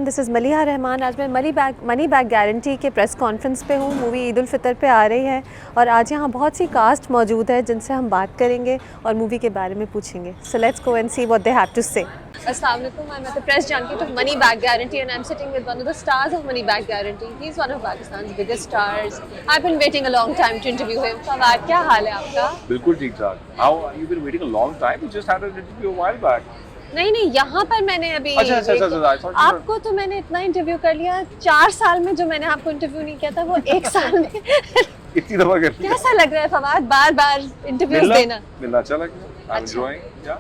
This is Maliha Rahman. आज मैं money back guarantee के प्रेस कॉन्फ्रेंस पे हूँ। मूवी ईद उल फितर पे आ रही है और आज यहाँ बहुत सी कास्ट मौजूद है जिनसे हम बात करेंगे और मूवी के बारे में पूछेंगे। So let's go and see what they have to say. अस्सलाम वालेकुम, I'm at the press junket of Money Back Guarantee and I'm sitting with one of the stars of Money Back Guarantee. He's one of Pakistan's biggest stars. I've been waiting a long time to interview him. Fawad, क्या हाल है आपका? बिल्कुल ठीक ठाक. How you've been waiting a long time? You just had an interview a while back. नहीं, यहाँ पर मैंने अभी अच्छा, आपको तो मैंने इतना इंटरव्यू कर लिया 4 साल में, जो मैंने आपको इंटरव्यू नहीं किया था वो 1 साल में इतनी दफा कर लिया. कैसा लग रहा है फवाद बार-बार इंटरव्यूज देना? मिलना अच्छा लग रहा है. I'm enjoying. Yeah.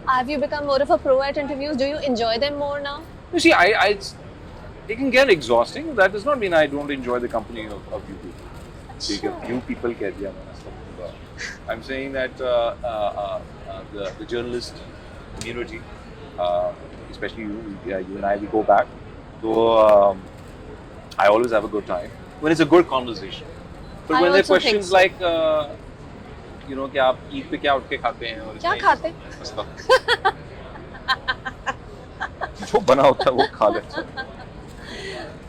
Have you become more of a pro at interviews? Do you enjoy them more now? You see, it can get exhausting. That does not mean I don't enjoy the company of you people. ठीक है, you people कह दिया मैंने. I'm saying that the journalist community, especially you and I, we go back. So I always have a good time when it's a good conversation. But when there are questions like, you know, कि आप ईद पे क्या उठ के खाते हैं और क्या खाते? जो बना होता है वो खा लेते हैं.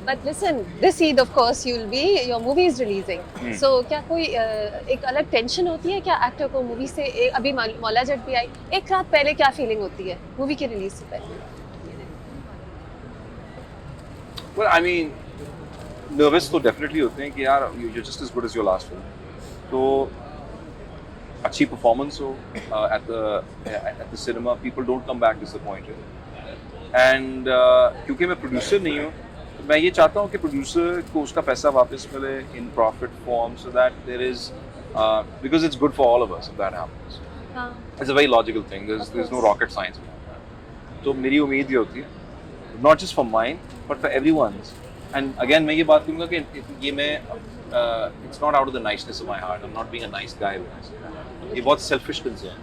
But listen, this Eid of course your movie is releasing. So क्या कोई एक अलग टेंशन होती है क्या एक्टर को मूवी से? अभी मौला जट भी आई, एक रात पहले क्या फीलिंग होती है मूवी के रिलीज से पहले? Well, I mean, nervous तो definitely होते हैं कि यार you're just as good as your last film. तो अच्छी performance हो at the cinema, people don't come back disappointed. And क्योंकि मैं producer नहीं हूँ, मैं ये चाहता हूँ कि प्रोड्यूसर को उसका पैसा वापस मिले in profit form, so that there is because it's good for all of us if that happens. It's a very logical thing. There's no rocket science. तो मेरी उम्मीद ये होती है, not just for mine but for everyone's. And again मैं ये बात करूँगा कि ये मैं it's not out of the niceness of my heart. I'm not being a nice guy. ये बहुत selfish concern है,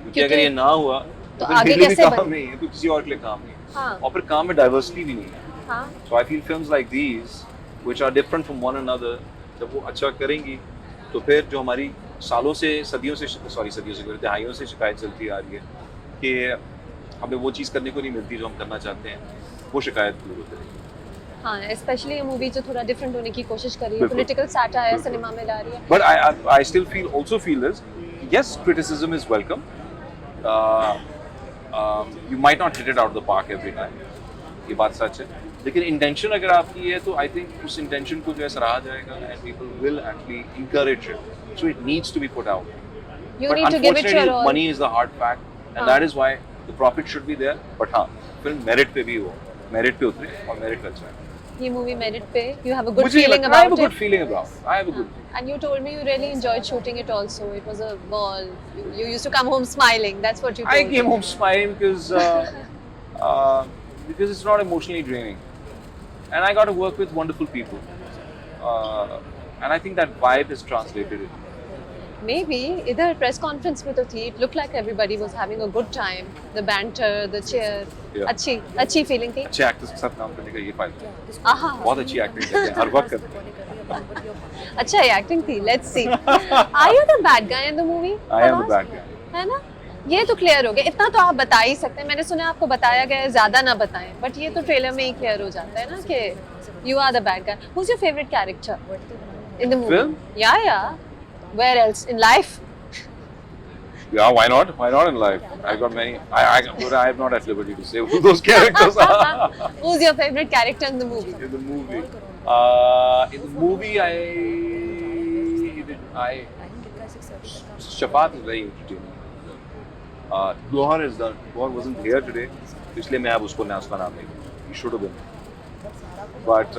क्योंकि अगर ये ना हुआ तो फिर आगे भी कैसे काम नहीं है, तो किसी और के लिए काम नहीं है. और फिर काम में डाइवर्सिटी भी नहीं है. So I feel films like these, which are different from one another, जब वो अच्छा करेंगी तो फिर जो हमारी सालों से सदियों से दहाइयों से शिकायत चलती आ रही है कि हमें वो चीज़ करने को नहीं मिलती जो हम करना चाहते हैं, वो शिकायत दूर हो जाएगी. हाँ, especially ये मूवी जो थोड़ा डिफरेंट होने की कोशिश कर रही है, पॉलिटिकल सैटायर सिनेमा में ला रही है. But I still feel this. Yes, criticism is welcome. You might not hit it out of the park every time. ये बात सच है. लेकिन इंटेंशन अगर आपकी है तो आई थिंक उस इंटेंशन को जो है सराहा जाएगा and people will actually encourage it. So it needs to be put out. You need to give it your all. Money is the hard fact and that is why the profit should be there. But हाँ, film merit पे भी हो, merit पे उतरे और merit अच्छा है. ये मूवी मेरिट पे, you have a good feeling about it. I have a good feeling about it. I have a good feeling. And you told me you really enjoyed shooting it also. It was a ball. You used to come home smiling. That's what you told me. I came home smiling because it's not emotionally draining. And I got to work with wonderful people. And I think that vibe is translated in. Maybe इधर press conference में तो थी. It looked like everybody was having a good time. The banter, the cheer. Yeah. अच्छी feeling थी. अच्छे actors के साथ काम करने का ये फायदा है. आहा. बहुत अच्छी acting करते हैं, हर वक्त करते हैं. अच्छा एक्टिंग थी. Let's see. Are you the bad guy in the movie? I am the bad guy. है ना? ये तो क्लियर हो गया. इतना तो आप बता ही सकते हैं. मैंने सुना आपको बताया गया है ज्यादा ना बताएं. बट ये तो ट्रेलर में ही क्लियर हो जाता है ना कि you are the bad guy. Who's your favorite character in the movie? Film? Yeah. Where else in life? Yeah, why not? Why not in life? I got many. But I am not at liberty to say who those characters are. Who's your favorite character in the movie? In the movie, Shafat is very entertaining. Gohar wasn't here today, इसलिए मैं अब उसको उसका नाम नहीं. He should have been. But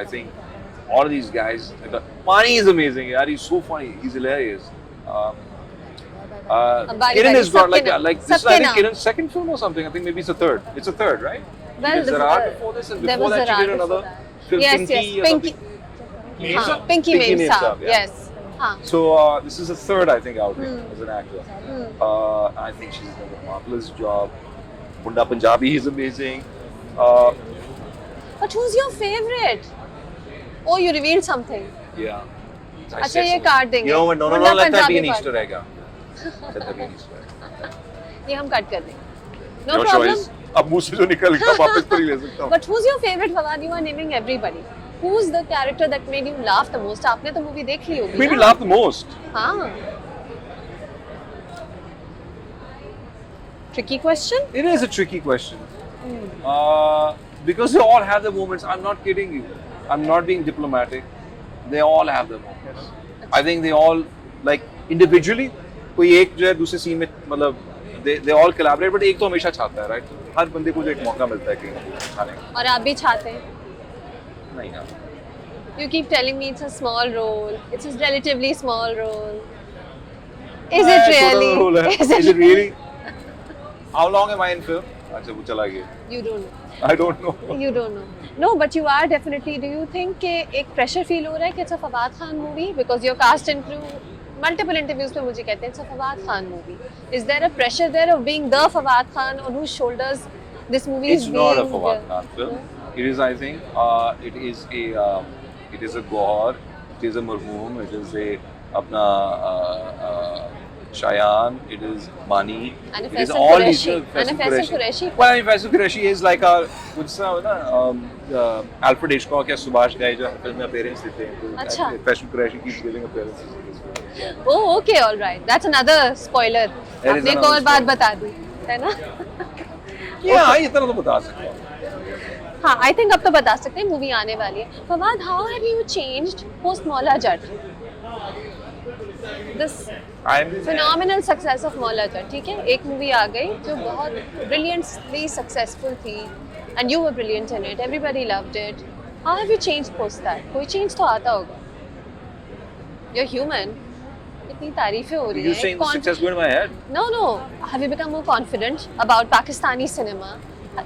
I think all of these guys. Pani is amazing. Yaar, he's so funny. He's hilarious. Kiran has got like this is I think Kiran's second film or something. I think maybe it's a third. It's a third, right? Well, Zarar before this and before that she did another film. Yes. Pinky Mame Saab. Yes. So this is a third, I think, outing as an actor. I think she's done a marvelous job. Bunda Punjabi is amazing. But who's your favorite? Oh, you revealed something. Yeah. अच्छा ये काट देंगे. You know what? No, let that be an Easter egg. Let that be an Easter egg. ये हम cut कर देंगे. No Your problem. choice. अब मुंह से जो निकल गया वापस तो नहीं ले सकता हूँ। But who's your favorite Fawad? You are naming everybody. Who's the character that made you laugh the most? आपने तो मूवी देख ली होगी Made me ना? laugh the most. हाँ. Tricky question? It is a tricky question. Because they all have their moments. I'm not kidding you. I'm not being diplomatic. They all have their moments. I think they all, like, individually, कोई एक जो है दूसरे scene में मतलब they all collaborate, but एक तो हमेशा चाहता है, right? हर बंदे को जो एक मौका मिलता है कहीं ना कहीं छाने का। और आप भी चाहते हैं? नहीं यार। You keep telling me it's a small role. It's a relatively small role. Is it really? Is it really? How long am I in film? अच्छा वो चला गया। You don't know. I don't know. You don't know. No, but you are definitely. Do you think कि एक pressure feel हो रहा है कि it's a Fawad Khan movie because your cast and crew multiple interviews पे मुझे कहते हैं it's a Fawad Khan movie. Is there a pressure there of being the Fawad Khan on whose shoulders this movie It's is not a being? Fawad Khan film. It is, I think, it is a Gauhar, it is a Marhoom, it is a apna Shayan, it is Mani. And a It is Faisal all these. Qureshi. And a Faisal Qureshi. Well, I mean, Faisal Qureshi is like our कुछ सा ना Alfred Hitchcock या सुभाष घाई जो film में appearance देते हैं. तो अच्छा. Faisal Qureshi keeps giving appearances in this film. Yeah. Oh, okay, all right. That's another spoiler. That is आपने एक another और बात spoiler. बता दी, है ना? Yeah, इतना तो बता सकता हूँ. हाँ, I think अब तो बता सकते हैं मूवी आने वाली है. Fawad, how have you changed post Maula Jatt? This I'm phenomenal success of Maula Jatt, ठीक है? एक मूवी आ गई जो बहुत brilliantly successful थी, and you were brilliant in it. Everybody loved it. How have you changed post that? कोई change तो आता होगा. You're human. इतनी तारीफें हो रही You हैं. saying the success going in my head? No. Have you become more confident about Pakistani cinema?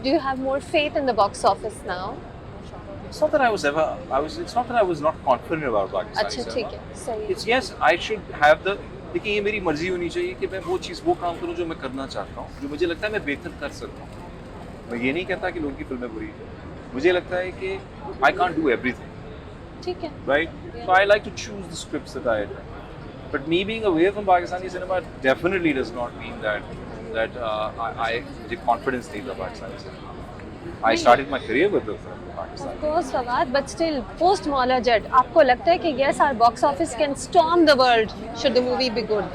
Do you have more faith in the box office now? It's not that I was ever. It's not that I was not confident about Pakistani अच्छा cinema. ठीक है सही It's yes, I should have the. देखिए ये मेरी मर्जी होनी चाहिए कि मैं वो काम करूं जो मैं करना चाहता हूं, जो मुझे लगता है मैं बेहतर कर सकता हूं। मैं ये नहीं कहता कि लोगों की फिल्में बुरी हैं। मुझे लगता है कि I can't do everything, ठीक है right? So I like to choose the scripts that I like. But me being away from Pakistani cinema definitely does not mean that I मुझे confidence नहीं था Pakistani cinema. I started my career with the film Pakistan. Of course Fawad, but still post Maula Jatt आपको लगता है कि yes our box office can storm the world should the movie be good,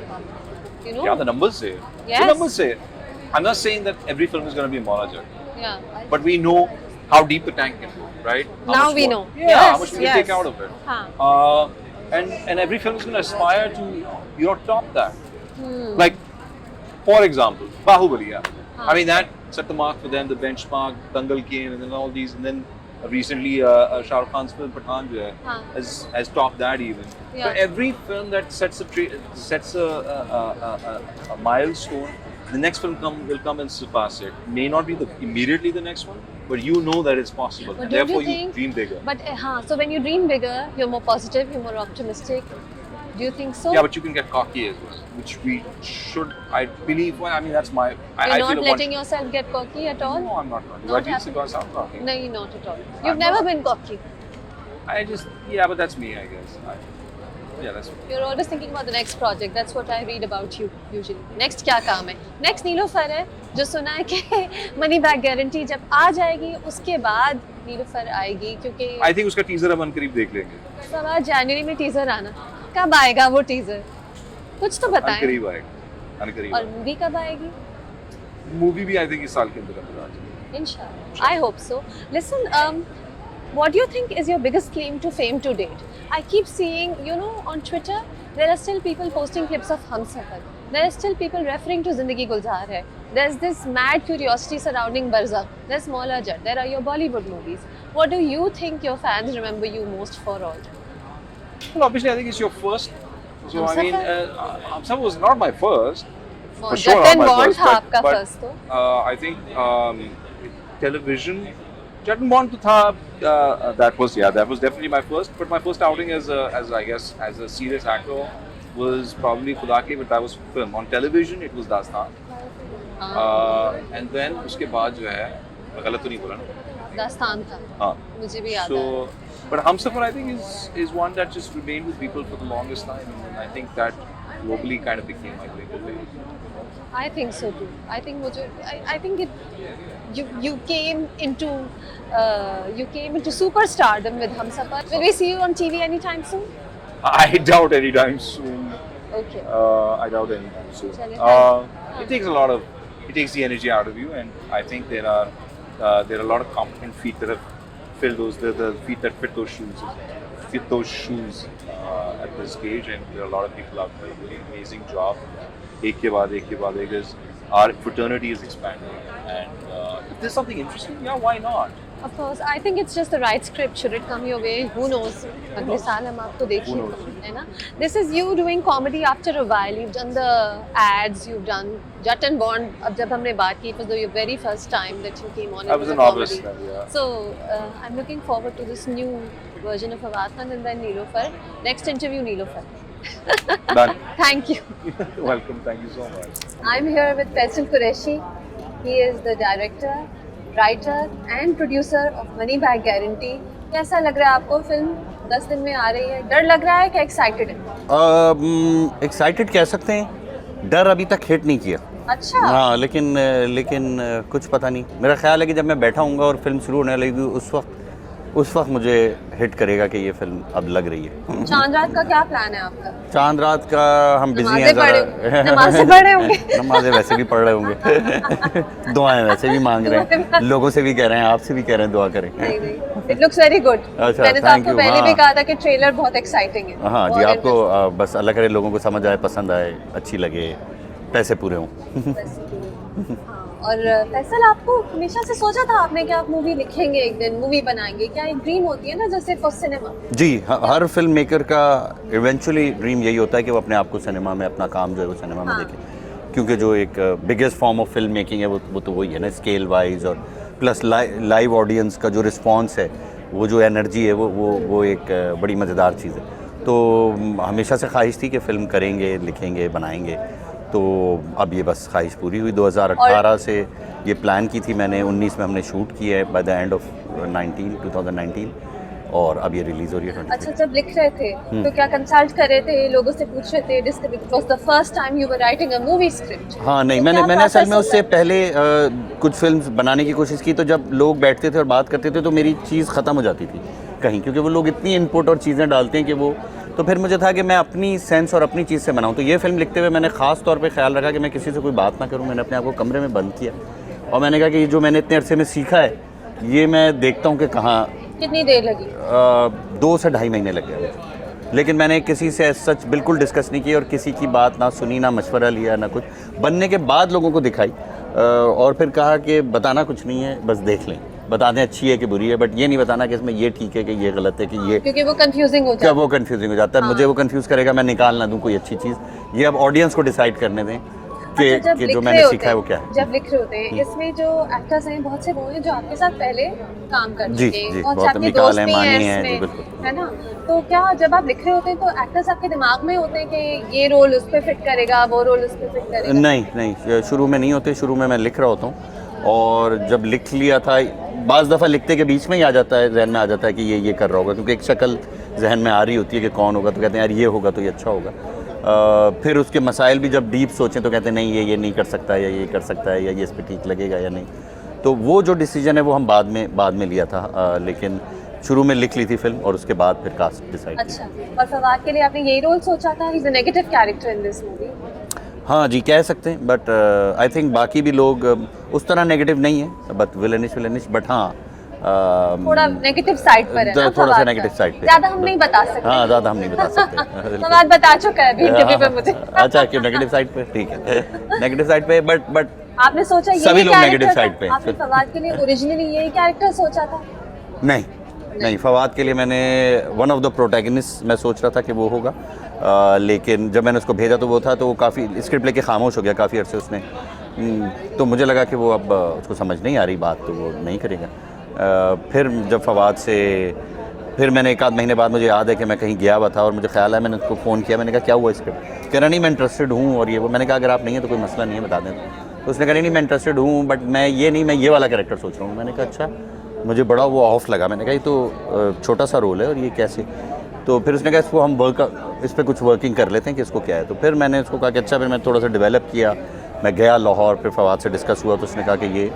you know? Yeah, the numbers say it. Yes. The numbers say it. I'm not saying that every film is going to be Maula Jatt, Yeah. but we know how deep the tank can go, right? How Now much we more- know. Yeah, Yes, how much we can yes. take out of it. हाँ. And every film is going to aspire to top that. Hmm. Like, for example, Bahubali. Yeah. हाँ. I mean that set the mark for them, the benchmark, Dangal came, and then all these, and then recently Shah Rukh Khan's film Pathaan jo hai, हाँ. has topped that even. Yeah. So every film that sets a milestone, the next film will come and surpass it. May not be immediately the next one, but you know that it's possible. But And don't therefore you think? dream bigger. But हाँ, so when you dream bigger, you're more positive, you're more optimistic. Do you think so? Yeah, but you can get cocky as well, which we should. I believe. Well, I mean, that's my. You're I not feel letting yourself get cocky at all? No, I'm not cocky. Not Why do you happening? think I sound cocky? No, not at all. You've I'm never not. been cocky. Yeah, but that's me, I guess. Yeah, that's me. You're always thinking about the next project. That's what I read about you usually. Next क्या काम है? Next Nilofar है, जो सुना है कि money back guarantee जब आ जाएगी उसके बाद नीलोफर आएगी क्योंकि I think उसका teaser हम अनकरीब देख लेंगे. सवा जनवरी में टीजर आना. कब आएगा वो टीजर? कुछ तो बताएं. अनकरीब आएगा. अनकरीब. और मूवी कब आएगी? मूवी भी I think इस साल के अंदर आ जाएगी. Inshallah. I hope so. Listen, what do you think is your biggest claim to fame to date? I keep seeing, on Twitter, there are still people posting clips of Humsafar. There are still people referring to Zindagi Gulzar Hai. There's this mad curiosity surrounding Barzakh. There's Maula Jatt. There are your Bollywood movies. What do you think your fans remember you most for all? Well, obviously I think it's your first. So I mean, Humsafar? Humsafar was not my first. For sure Jatt not and my Bond first, था but- आपका but, first तो. I think television. Jatt and Bond to tha, that was definitely my first. But my first outing as a serious actor was probably Khuda Ke, but that was film. On television it was Dastan. And then उसके बाद जो है मैं गलत तो नहीं बोला ना. दास्तान था. हाँ. मुझे भी याद So है. But Humsafar, I think, is one that just remained with people for the longest time, and I think that globally kind of became my greater thing. I think so too. I think I think you came into superstardom with Humsafar. Will we see you on TV anytime soon? I doubt anytime soon. Okay. I doubt anytime soon. Chale, It takes the energy out of you, and I think there are a lot of competent feet that have filled the feet that fit those shoes at this stage, and there are a lot of people out there doing an amazing job. एक के बाद because our fraternity is expanding, and if there's something interesting, yeah, why not? Of course, I think it's just the right script. Should it come your way, who knows? अगले साल हम आपको देखेंगे, है ना? This is you doing comedy after a while. You've done the ads, you've done Jat and Bond. अब जब हमने बात की, it was your very first time that you came on. I was a novice then, yeah. So I'm looking forward to this new version of Fawad Khan and then Neelofar. Next interview, Neelofar. Done. Thank you. Welcome. Thank you so much. I'm here with Faisal Qureshi. He is the director, writer and producer of Money Back Guarantee. कैसा लग रहा है आपको film 10 दिन में आ रही है? डर लग रहा है कि एक्साइटेड है? एक्साइटेड कह सकते हैं, डर अभी तक हिट नहीं किया। अच्छा। हाँ, लेकिन कुछ पता नहीं। मेरा ख्याल है कि जब मैं बैठा हूँगा और फिल्म शुरू होने लगेगी उस वक्त मुझे हिट करेगा कि ये फिल्म अब लग रही है। चांद रात का क्या प्लान है आपका? चांद रात का हम बिजी हैं ज़रा। नमाज़ें पढ़े होंगे। नमाज़ें वैसे भी पढ़ रहे होंगे। दुआएं वैसे भी मांग रहे हैं, लोगों से भी कह रहे हैं, आपसे भी कह रहे हैं दुआ करें। It looks very good. अच्छा, मैंने तो आपको पहले भी कहा था कि ट्रेलर बहुत एक्साइटिंग है। हाँ जी, आपको बस अल्लाह करे लोगों को समझ आए, पसंद आए, अच्छी लगे, पैसे पूरे हों। और फैसल, आपको हमेशा से सोचा था आपने कि आप मूवी लिखेंगे, एक दिन मूवी बनाएंगे? क्या एक ड्रीम होती है ना, जैसे फॉर सिनेमा? जी, हर फिल्म मेकर का इवेंचुअली ड्रीम यही होता है कि वो अपने आप को सिनेमा में, अपना काम जो है वो सिनेमा में देखे, क्योंकि जो एक biggest form of film making है वो तो वही है ना, स्केल वाइज और प्लस लाइव ऑडियंस का जो रिस्पॉन्स है, वो जो एनर्जी है वो एक बड़ी मज़ेदार चीज़ है। तो हमेशा से ख्वाहिश थी कि फ़िल्म करेंगे, लिखेंगे, बनाएंगे। तो अब ये बस ख्वाहिश पूरी हुई। 2018 से ये प्लान की थी मैंने, 19 में हमने शूट किया है बाय द एंड ऑफ 2019 और अब ये रिलीज़ हो रही है। अच्छा, जब लिख रहे थे तो क्या कंसल्ट कर रहे थे, लोगों से पूछ रहे थे? It was the first time you were writing a movie script? हाँ, नहीं, मैंने असल में उससे पहले कुछ फिल्म्स बनाने की कोशिश की, तो जब लोग बैठते थे और बात करते थे तो मेरी चीज़ ख़त्म हो जाती थी कहीं, क्योंकि वो लोग इतनी इनपुट और चीज़ें डालते हैं कि वो, तो फिर मुझे था कि मैं अपनी सेंस और अपनी चीज़ से बनाऊं। तो ये फिल्म लिखते हुए मैंने ख़ास तौर पे ख्याल रखा कि मैं किसी से कोई बात ना करूं। मैंने अपने आप को कमरे में बंद किया और मैंने कहा कि ये जो मैंने इतने अरसे में सीखा है, ये मैं देखता हूं कि कहाँ। कितनी देर लगी? 2 से ढाई महीने लग गए मुझे, लेकिन मैंने किसी से सच बिल्कुल डिस्कस नहीं की और किसी की बात ना सुनी, ना मशवरा लिया, ना कुछ। बनने के बाद लोगों को दिखाई और फिर कहा कि बताना कुछ नहीं है, बस देख लें, बता दें अच्छी है कि बुरी है, बट ये नहीं बताना कि इसमें ये ठीक है कि ये गलत है कि ये, क्योंकि वो कंफ्यूजिंग हो जाता है। वो कंफ्यूजिंग हो जाता है। मुझे वो कंफ्यूज करेगा, मैं निकाल ना दूं कोई अच्छी चीज़। ये अब ऑडियंस को डिसाइड करने दें कि जो मैंने सीखा है वो क्या है। जब लिख रहे होते हैं, इसमें जो एक्टर्स हैं बहुत से वो हैं जो आपके साथ पहले काम कर जी, चुके जी, हैं, बहुत मिकाल है, मानी है, जी, बिल्कुल, है ना? तो क्या जब आप लिख रहे होते हैं तो एक्टर्स आपके दिमाग में होते हैं कि ये रोल उस पर फिट करेगा, वो रोल उस पर फिट करेगा? नहीं, शुरू में नहीं होते। शुरू में मैं लिख रहा होता हूँ और जब लिख लिया था, बाज़ दफ़ा लिखते के बीच में ही आ जाता है, जहन में आ जाता है कि ये कर रहा होगा, क्योंकि एक शक्ल जहन में आ रही होती है कि कौन होगा, तो कहते हैं यार ये होगा तो ये अच्छा होगा। फिर उसके मसाइल भी जब डीप सोचें तो कहते हैं नहीं, ये नहीं कर सकता, या ये कर सकता है, या ये इस पर ठीक लगेगा या नहीं। तो वो जो डिसीजन है वो हम बाद में लिया था, लेकिन शुरू में लिख ली थी फिल्म और उसके बाद फिर कास्ट डिसाइड। अच्छा, और फवाद के लिए आपने यही रोल सोचा था? He is a negative character in this movie. हाँ जी, कह सकते हैं, बट आई थिंक बाकी भी लोग उस तरह नेगेटिव नहीं है, बट विलेनिश, बट हाँ थोड़ा नेगेटिव साइड पर है ना, थोड़ा सा नेगेटिव साइड पे। ज़्यादा हम नहीं बता सकते। हाँ, ज़्यादा हम नहीं बता सकते। फवाद बता चुका है अभी इंटरव्यू पे मुझे। अच्छा, क्यों नेगेटिव साइड पे? ठीक है, नेगेटिव साइड पे, बट आपने सोचा ये सभी लोग नेगेटिव साइड पे। आपने फवाद के लिए ओरिजिनली यही कैरेक्टर सोचा था? नहीं, फवाद के लिए मैंने वन ऑफ द प्रोटैगनिस्ट मैं सोच रहा था कि वो होगा, लेकिन जब मैंने उसको भेजा तो वो था, तो वो काफ़ी स्क्रिप्ट लेके खामोश हो गया काफ़ी अरसे उसने। तो मुझे लगा कि वो अब उसको समझ नहीं आ रही बात, तो वो नहीं करेगा। फिर जब फवाद से फिर मैंने 1 आध महीने बाद, मुझे याद है कि मैं कहीं गया हुआ था और मुझे ख्याल है मैंने उसको फ़ोन किया, मैंने कहा क्या हुआ स्क्रिप्ट? कह रहा नहीं मैं इंटरेस्टेड हूँ और ये वो। मैंने कहा अगर आप नहीं है तो कोई मसला नहीं है, बता दें। तो उसने कहा नहीं मैं इंटरेस्टेड हूँ, बट मैं ये वाला कैरेक्टर सोच रहा हूँ। मैंने कहा अच्छा, मुझे बड़ा वो ऑफ लगा। मैंने कहा ये तो छोटा सा रोल है और ये कैसे, तो फिर उसने कहा इसको हम इस पर कुछ वर्किंग कर लेते हैं कि इसको क्या है। तो फिर मैंने उसको कहा कि अच्छा, फिर मैं थोड़ा सा डेवलप किया, मैं गया लाहौर, फिर फवाद से डिस्कस हुआ तो उसने कहा कि ये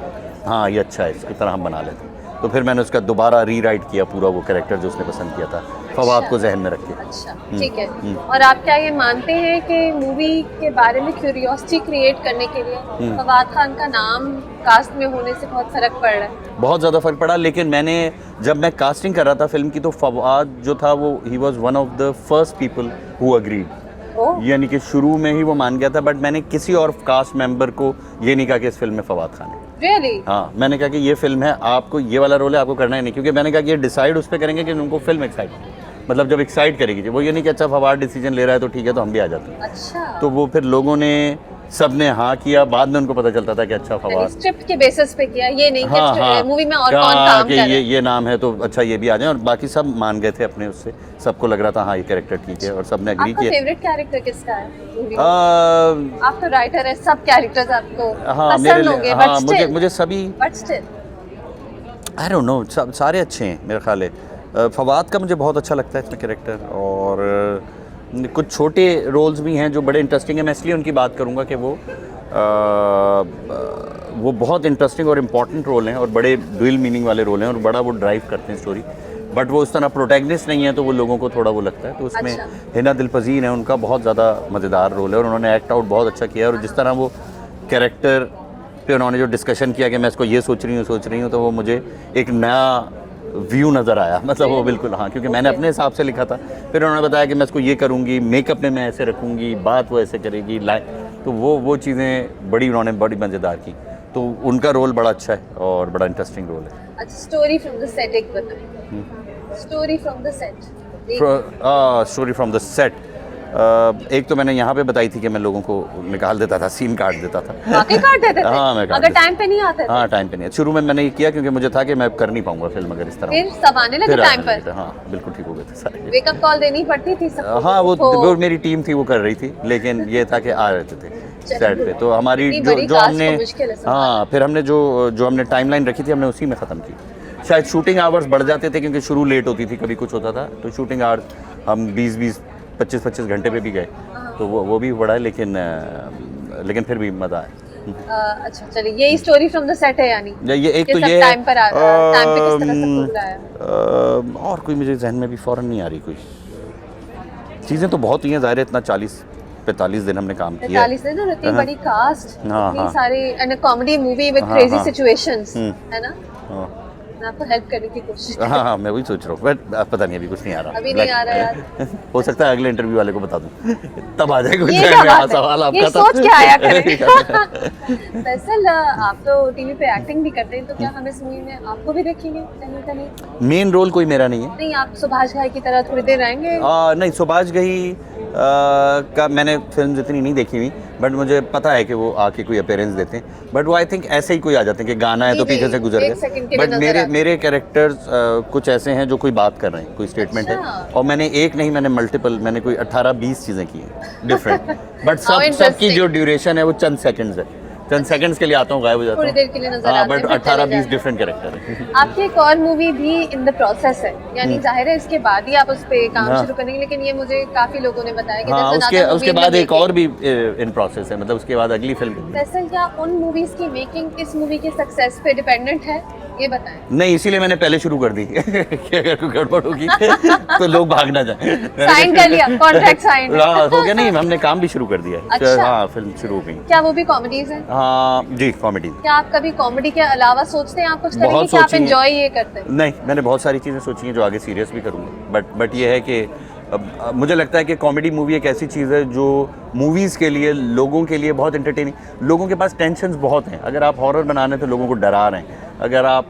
हाँ ये अच्छा है, इसकी तरह हम बना लेते हैं। तो फिर मैंने उसका दोबारा रीराइट किया पूरा वो कैरेक्टर जो उसने पसंद किया था, फवाद को जहन में रख के। अच्छा, ठीक है। और आप क्या ये मानते हैं कि मूवी के बारे में क्यूरियोसिटी क्रिएट करने के लिए फवाद खान का नाम कास्ट में होने से बहुत फर्क पड़ रहा है? बहुत ज़्यादा फ़र्क पड़ा, लेकिन मैंने जब मैं कास्टिंग कर रहा था फिल्म की तो फवाद जो था वो he was one of the first people who agreed, यानी कि शुरू में ही वो मान गया था। बट मैंने किसी और कास्ट मेंबर को ये नहीं कहा कि इस फिल्म में फवाद खान है। Really? हाँ, मैंने कहा कि ये फिल्म है, आपको ये वाला रोल है, आपको करना ही नहीं, क्योंकि मैंने कहा कि ये डिसाइड उस पर करेंगे कि उनको फिल्म एक्साइट, मतलब जब एक्साइट करेगी वो ये नहीं कि अच्छा फवाद डिसीजन ले रहा है तो ठीक है तो हम भी आ जाते हैं। अच्छा, तो वो फिर लोगों ने सब ने हाँ किया, बाद में उनको पता चलता था कि अच्छा फवाद स्क्रिप्ट के बेसिस पे किया, ये नहीं हाँ, हाँ, मूवी में और हाँ, कौन काम कि कर रहा है। ये नाम है तो अच्छा ये भी आ जाए, और बाकी सब मान गए थे अपने उससे, सबको लग रहा था हाँ ये कैरेक्टर ठीक है और सबने एग्री आपका किया। फेवरेट कैरेक्टर किसका है मूवी में? आप तो राइटर है, सब कैरेक्टर्स आपको हाँ मेरे पसंद होंगे, हाँ मुझे सभी but still I don't know, सब सारे अच्छे हैं मेरे ख्याल है। फवाद का मुझे बहुत अच्छा लगता है इसमें कैरेक्टर, और कुछ छोटे रोल्स भी हैं जो बड़े इंटरेस्टिंग हैं। मैं इसलिए उनकी बात करूँगा कि वो बहुत इंटरेस्टिंग और इम्पॉर्टेंट रोल हैं और बड़े डुअल मीनिंग वाले रोल हैं और बड़ा वो ड्राइव करते हैं स्टोरी, बट वो उस तरह प्रोटैगनिस्ट नहीं है तो वो लोगों को थोड़ा वो लगता है। तो उसमें अच्छा। हिना दिलपजीन है, उनका बहुत ज़्यादा मज़ेदार रोल है और उन्होंने एक्ट आउट बहुत अच्छा किया है। और जिस तरह वो कैरेक्टर पे उन्होंने जो डिस्कशन किया कि मैं इसको ये सोच रही हूँ तो वो मुझे एक नया व्यू नज़र आया, मतलब वो बिल्कुल हाँ, क्योंकि मैंने अपने हिसाब से लिखा था, फिर उन्होंने बताया कि मैं इसको ये करूँगी, मेकअप में मैं ऐसे रखूँगी, बात वो ऐसे करेगी, तो वो चीज़ें उन्होंने बड़ी मज़ेदार की। तो उनका रोल बड़ा अच्छा है और बड़ा इंटरेस्टिंग रोल है। अच्छा, स्टोरी फ्रॉम द सेट एक बताएं। Story from the set. Story from the set, एक तो मैंने यहाँ पे बताई थी कि मैं लोगों को निकाल देता था, सीन काट देता था। वाकई काट देते थे? हाँ, मैं काट अगर देता टाइम पे नहीं आते थे? हाँ, टाइम पे नहीं। शुरू में मैंने ये किया क्योंकि मुझे था कि मैं कर नहीं पाऊंगा फिल्म अगर इस तरह। फिर सब आने लगे फिर टाइम आने लगे पर? थे, हाँ बिल्कुल ठीक हो गए थे सारे। वेकअप कॉल देनी पड़ती थी सबको? हाँ, वो मेरी टीम थी वो कर रही थी, लेकिन ये था कि आ रहते थे सेट पे। तो हमारी जो हमने हाँ, फिर हमने जो हमने टाइमलाइन रखी थी हमने उसी में ख़त्म की। शायद शूटिंग आवर्स बढ़ जाते थे क्योंकि शुरू लेट होती थी, कभी कुछ होता था, तो शूटिंग आवर्स हम 20-20, 25-25 घंटे पे भी गए, तो वो भी बड़ा है, लेकिन फिर भी मज़ा आया। अच्छा, चलिए यही स्टोरी फ्रॉम द सेट है, यानी ये एक तो ये टाइम पे किस तरह से पूरा है? और कोई मुझे जहन में भी फ़ौरन नहीं आ रही कोई चीज़ें, तो बहुत ही हैं ज़ाहिर है, इतना 40-45 दिन हमने काम किया। 45 दिन और इतनी बड़ी कास्ट, हाँ, इतनी हाँ। सारी एंड कॉमेडी मूवी विद हाँ, क्रेजी हाँ। सिचुएशंस, है ना? हाँ, मैं आपको हेल्प करने की कोशिश हाँ, मैं वही सोच रहा हूँ, बट पता नहीं अभी कुछ नहीं आ रहा। अभी नहीं आ रहा यार। हो सकता है अगले इंटरव्यू वाले को बता दूँ, तब आ जाएगा कुछ ये जहन क्या में। बात सवाल है? आपका ये था। सोच के आया करें। फैसल, आप तो टीवी पे एक्टिंग भी करते हैं, तो क्या हम इस मूवी में आपको भी देखेंगे कहीं? मेन रोल कोई मेरा नहीं है। नहीं, आप सुभाष घाई की तरह थोड़ी देर आएंगे? नहीं, सुभाष घई का मैंने फिल्म इतनी नहीं देखी हुई, बट मुझे पता है कि वो आके कोई अपीयरेंस देते हैं, बट वो आई थिंक ऐसे ही कोई आ जाते हैं कि गाना है तो पीछे से गुजर एक सेकंड के गए। लिए बट नजर मेरे कैरेक्टर्स कुछ ऐसे हैं जो कोई बात कर रहे हैं, कोई स्टेटमेंट है, अच्छा। और मैंने एक नहीं, मैंने मल्टीपल, मैंने कोई 18-20 चीज़ें की हैं डिफरेंट, बट How सबकी interesting. जो ड्यूरेशन है वो चंद सेकंड्स है, चंद सेकंड्स के लिए आता हूँ, गायब हो जाता थोड़ी हूँ। देर के लिए नजर हाँ, आते हैं, बट फिर चले 18-20 जाते हैं। डिफरेंट कैरेक्टर है। आपकी एक और मूवी भी इन द प्रोसेस है, यानी जाहिर है इसके बाद ही आप उस पे काम हाँ। शुरू करेंगे, लेकिन ये मुझे काफी लोगों ने बताया कि हाँ, there's another movie उसके in the बाद एक making। और भी इन प्रोसेस है, मतलब उसके बाद अगली फिल्म। फैसल, क्या उन मूवीज की मेकिंग इस मूवी के सक्सेस पे डिपेंडेंट है, ये बताएं। नहीं, इसीलिए मैंने पहले शुरू कर दी कि अगर कोई गड़बड़ होगी तो लोग भाग ना जाए। साइन कर लिया, कॉन्ट्रैक्ट साइन? हाँ, हो गया। नहीं, हमने काम भी शुरू कर दिया है। अच्छा। हाँ, फिल्म शुरू हो गई। क्या वो भी कॉमेडीज हैं? हाँ जी, कॉमेडी। क्या आप कभी कॉमेडी के अलावा सोचते हैं आप कुछ करेंगे बहुत कि आप सोची हैं। एंजॉय ये करते हैं? नहीं, मैंने बहुत सारी चीज़ें सोची हैं जो आगे सीरियस भी करूँगा, बट ये है कि अब मुझे लगता है कि कॉमेडी मूवी एक ऐसी चीज़ है जो मूवीज़ के लिए, लोगों के लिए बहुत एंटरटेनिंग। लोगों के पास टेंशन्स बहुत हैं, अगर आप हॉरर बना रहे हैं तो लोगों को डरा रहे हैं, अगर आप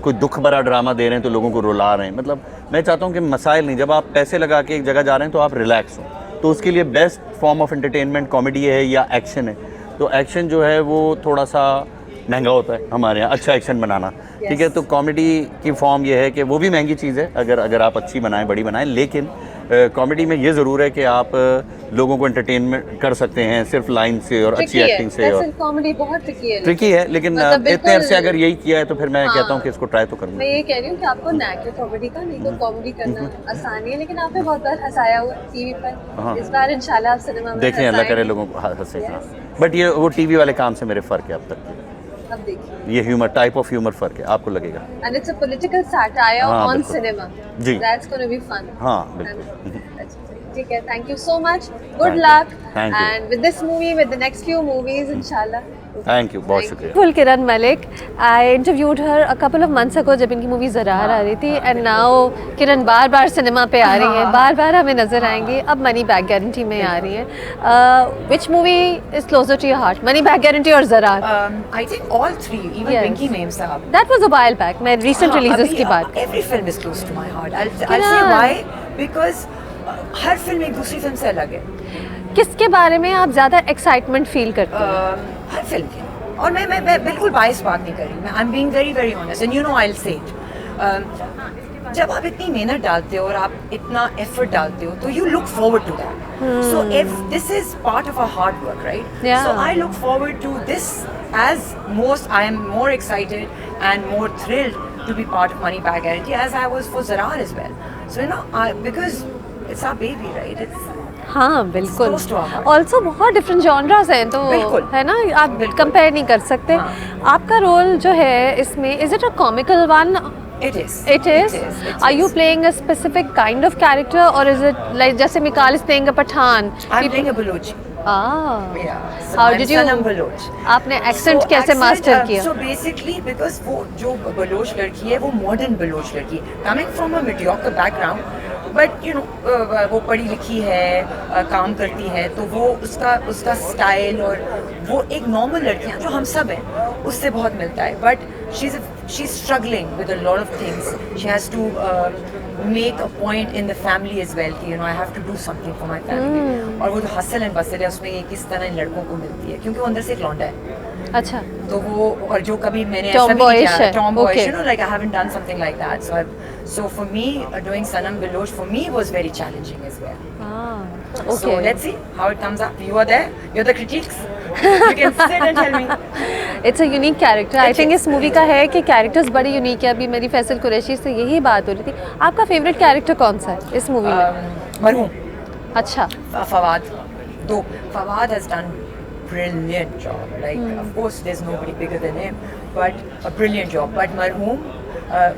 कोई दुख भरा ड्रामा दे रहे हैं तो लोगों को रुला रहे हैं। मतलब मैं चाहता हूँ कि मसाइल नहीं, जब आप पैसे लगा के एक जगह जा रहे हैं तो आप रिलैक्स हो, तो उसके लिए best form of entertainment comedy है या एक्शन है। तो एक्शन जो है वो थोड़ा सा महंगा होता है हमारे यहाँ, अच्छा एक्शन बनाना, ठीक है। तो कॉमेडी की फॉर्म ये है कि वो भी महंगी चीज़ है, अगर आप अच्छी बनाएं, बड़ी बनाएं, लेकिन कॉमेडी में ये ज़रूर है कि आप लोगों को एंटरटेनमेंट कर सकते हैं सिर्फ लाइन से और अच्छी एक्टिंग से। और कॉमेडी बहुत ट्रिकी है, लेकिन इतने अरसे अगर यही किया है तो फिर मैं कहता हूँ कि इसको ट्राई तो करूँगा। मैं ये कह रही हूँ कि आपको नैक है कॉमेडी का, नहीं तो कॉमेडी करना आसान है, लेकिन आपने बहुत बार हंसाया हुआ टीवी पर। इस बार इंशाल्लाह आप सिनेमा में देखें, अल्लाह करे लोगों को हंसे। बट ये वो टीवी वाले काम से मेरे फ़र्क है अब तक के। अब देखिए, ये ह्यूमर, टाइप ऑफ ह्यूमर फ़र्क है, आपको लगेगा। And it's a political satire on बिल्कुल। सिनेमा। जी। That's gonna be fun. हाँ बिल्कुल। ठीक है, thank you so much, good luck, Thank you. And with this movie, with the next few movies इंशाल्लाह। थैंक यू, बहुत शुक्रिया। Full Kiran Malik, I interviewed her a couple of months ago जब इनकी movie Zarrar आ रही थी, एंड नाउ किरण बार बार सिनेमा पे आ रही हैं, बार बार हमें नजर आएंगी। अब मनी बैक गारंटी में आ रही हैं। Which movie is closer to your heart, money back guarantee और Zarrar? I think all three, even Yes. Pinky Names Saab. That was a while back, मैं रिसेंट रिलीजेस की बात। Every film is close to my heart. I'll say why, because her film एक दूसरी film से अलग है। किसके बारे में आप ज़्यादा एक्साइटमेंट फील करते हैं? हर फिल्म के, और मैं बिल्कुल बायस बात नहीं कर रही, मैं I am being very very honest and you know I will say it. जब आप इतनी मेहनत डालते हो और आप इतना एफर्ट डालते हो तो you look forward to that. So if this is part of a hard work, right, Yeah. So I look forward to this as most, I am more excited and more thrilled to be part of Money Back Guarantee as I was for Zarar as well. So you know, because it's our baby, right? It's हाँ बिल्कुल। close to our heart. Also बहुत different genres हैं, तो बिल्कुल। है ना, आप बिल्कुल। कंपेयर नहीं कर सकते। हाँ। आपका रोल जो है इसमें, is it a comical one? it is. It is. It Are you is. playing a specific kind of character, or is it like जैसे Mikaal is playing a Pathan? I'm playing a Balochi. Ah. Yeah. So How I'm did you? Sanam Baloch. आपने accent कैसे accent, master किया? So basically, because वो जो Bloch लड़की है, वो modern Bloch लड़की है, coming from a mediocre background, but you know, वो पढ़ी लिखी है, काम करती है, तो वो उसका स्टाइल और वो एक नॉर्मल लड़की है जो हम सब हैं, उससे बहुत मिलता है, but she's struggling with a lot of things. She has to make a point in the family as well कि you know I have to do something for my family. और वो जो hustle and bustle है उसमें ये किस तरह इन लड़कों को मिलती है, क्योंकि वो अंदर से एक लौंडा है, अच्छा। तो वो, और जो कभी मैंने ऐसा भी नहीं Tomboyish किया, है, tomboyish, okay. you know, like I haven't done something like that. So for me, doing Sanam Baloch for me was very challenging as well. Ah, So okay. let's see how it comes up. You are there. You're the critiques. You can sit and tell me. It's a unique character. I think इस movie का है कि characters बड़े unique है। अभी मेरी फैसल कुरैशी से यही बात हो रही थी। आपका फेवरेट कैरेक्टर कौन सा है इस मूवी में? मरहूम अच्छा। Fawad. Though Fawad has done brilliant job. Like of course there's nobody bigger than him, but a brilliant job. But मरहूम,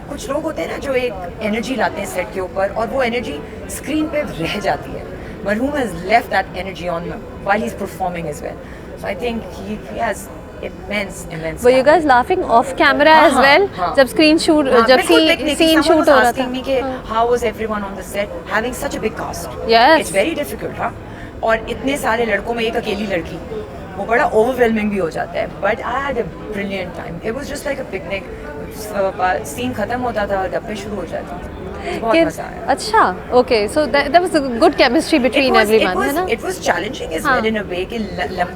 कुछ लोग होते हैं ना जो एक एनर्जी लाते हैं सेट के ऊपर और वो एनर्जी स्क्रीन पे रह जाती है। मरहूम has left that energy on while he's performing as well. So I think he has immense Were you guys talent. laughing off camera as हाँ, well? हाँ। जब स्क्रीन शूट, जब सीन शूट हो रहा था? कि how was everyone on the set having such a big cast? Yes. It's very difficult, हाँ। और इतने सारे लड़कों में एक अकेली लड़की, वो बड़ा overwhelming भी हो जाता है। But I had a brilliant time. It was just like a picnic. Scene खत्म होता था, गप्पे शुरू हो जाती थी। बहुत मजा आया। अच्छा, okay, so there was a good chemistry between everyone, है ना? It was challenging as well in a way कि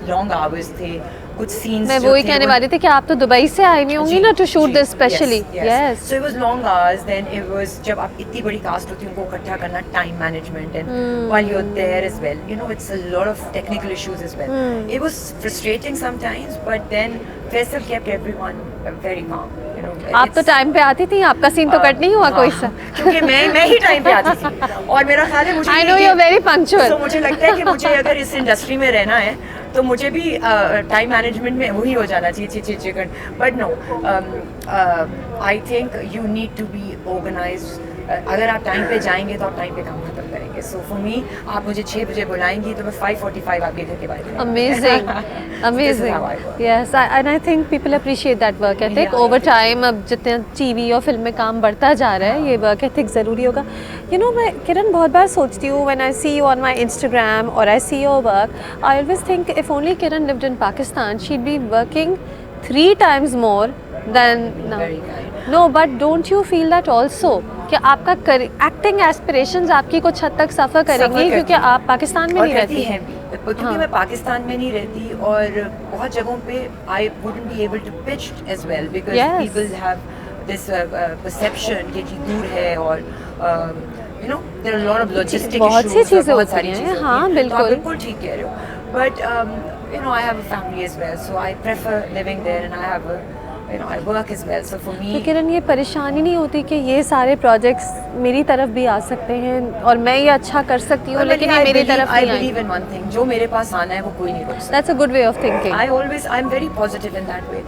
long hours थे, कुछ scenes मैं जो वही थे कहने वो- वाली थी कि आप तो दुबई से आई हुई होंगी ना to shoot this specially. Yes. So it was long hours. Then it was जब आप इतनी बड़ी cast होती है उनको इकट्ठा करना, time management, and while you're there as well, you know, it's a lot of technical issues as well. It was frustrating sometimes, but then Faisal kept everyone very calm. You know, आप तो time पे आती थी, आपका scene तो cut नहीं हुआ कोई सा? क्योंकि मैं ही टाइम पे आती थी और मेरा ख्याल है मुझे I know you're very punctual. तो मुझे लगता है कि मुझे अगर इस इंडस्ट्री में रहना है तो मुझे भी टाइम मैनेजमेंट में वही हो जाना चाहिए, chicken. But no, I think you need to be organise. अगर आप टाइम पे जाएंगे तो आप टाइम पे काम खत्म करेंगे। सो फॉर मी, आप मुझे 6 बजे बुलाएंगी तो मैं 5:45 आपके घर के बाहर खड़ी हूँ। Amazing, amazing. how I work. Yes, and I think people appreciate that work ethic. Yeah. Over time, अब जितने टीवी और फिल्म में काम बढ़ता जा रहा है, ये वर्क एथिक ज़रूरी होगा। You know, मैं किरण बहुत बार सोचती हूँ when I see you on my Instagram or I see your work, I always think if only Kiran lived in Pakistan, she'd be working 3 times more than now. Very kind. No, but don't you feel that also कि आपका acting aspirations आपकी कुछ हद तक सफ़र करेंगी क्योंकि आप पाकिस्तान में और नहीं रहती रहती हैं भी, क्योंकि हाँ। मैं पाकिस्तान में नहीं रहती और बहुत जगहों पे I wouldn't be able to pitch as well because Yes. People have this perception कि जी दूर है और you know there are a lot of logistic बहुत सी issues, चीज़ें बहुत सारी होती हैं, चीज़ें हाँ, होती हैं। तो आप बिल्कुल। बिल्कुल ठीक कह रहे हो, but you know I have a family as well, so I prefer living there, and I have a you know I work as well, so for तो me किरण ये परेशानी नहीं होती कि ये सारे प्रोजेक्ट्स मेरी तरफ भी आ सकते हैं और मैं ये अच्छा कर सकती हूँ लेकिन ये मेरी तरफ I नहीं believe आएंगे? in one thing, जो मेरे पास आना है वो कोई नहीं रोक सकता। That's a good way of thinking. I'm very positive in that way.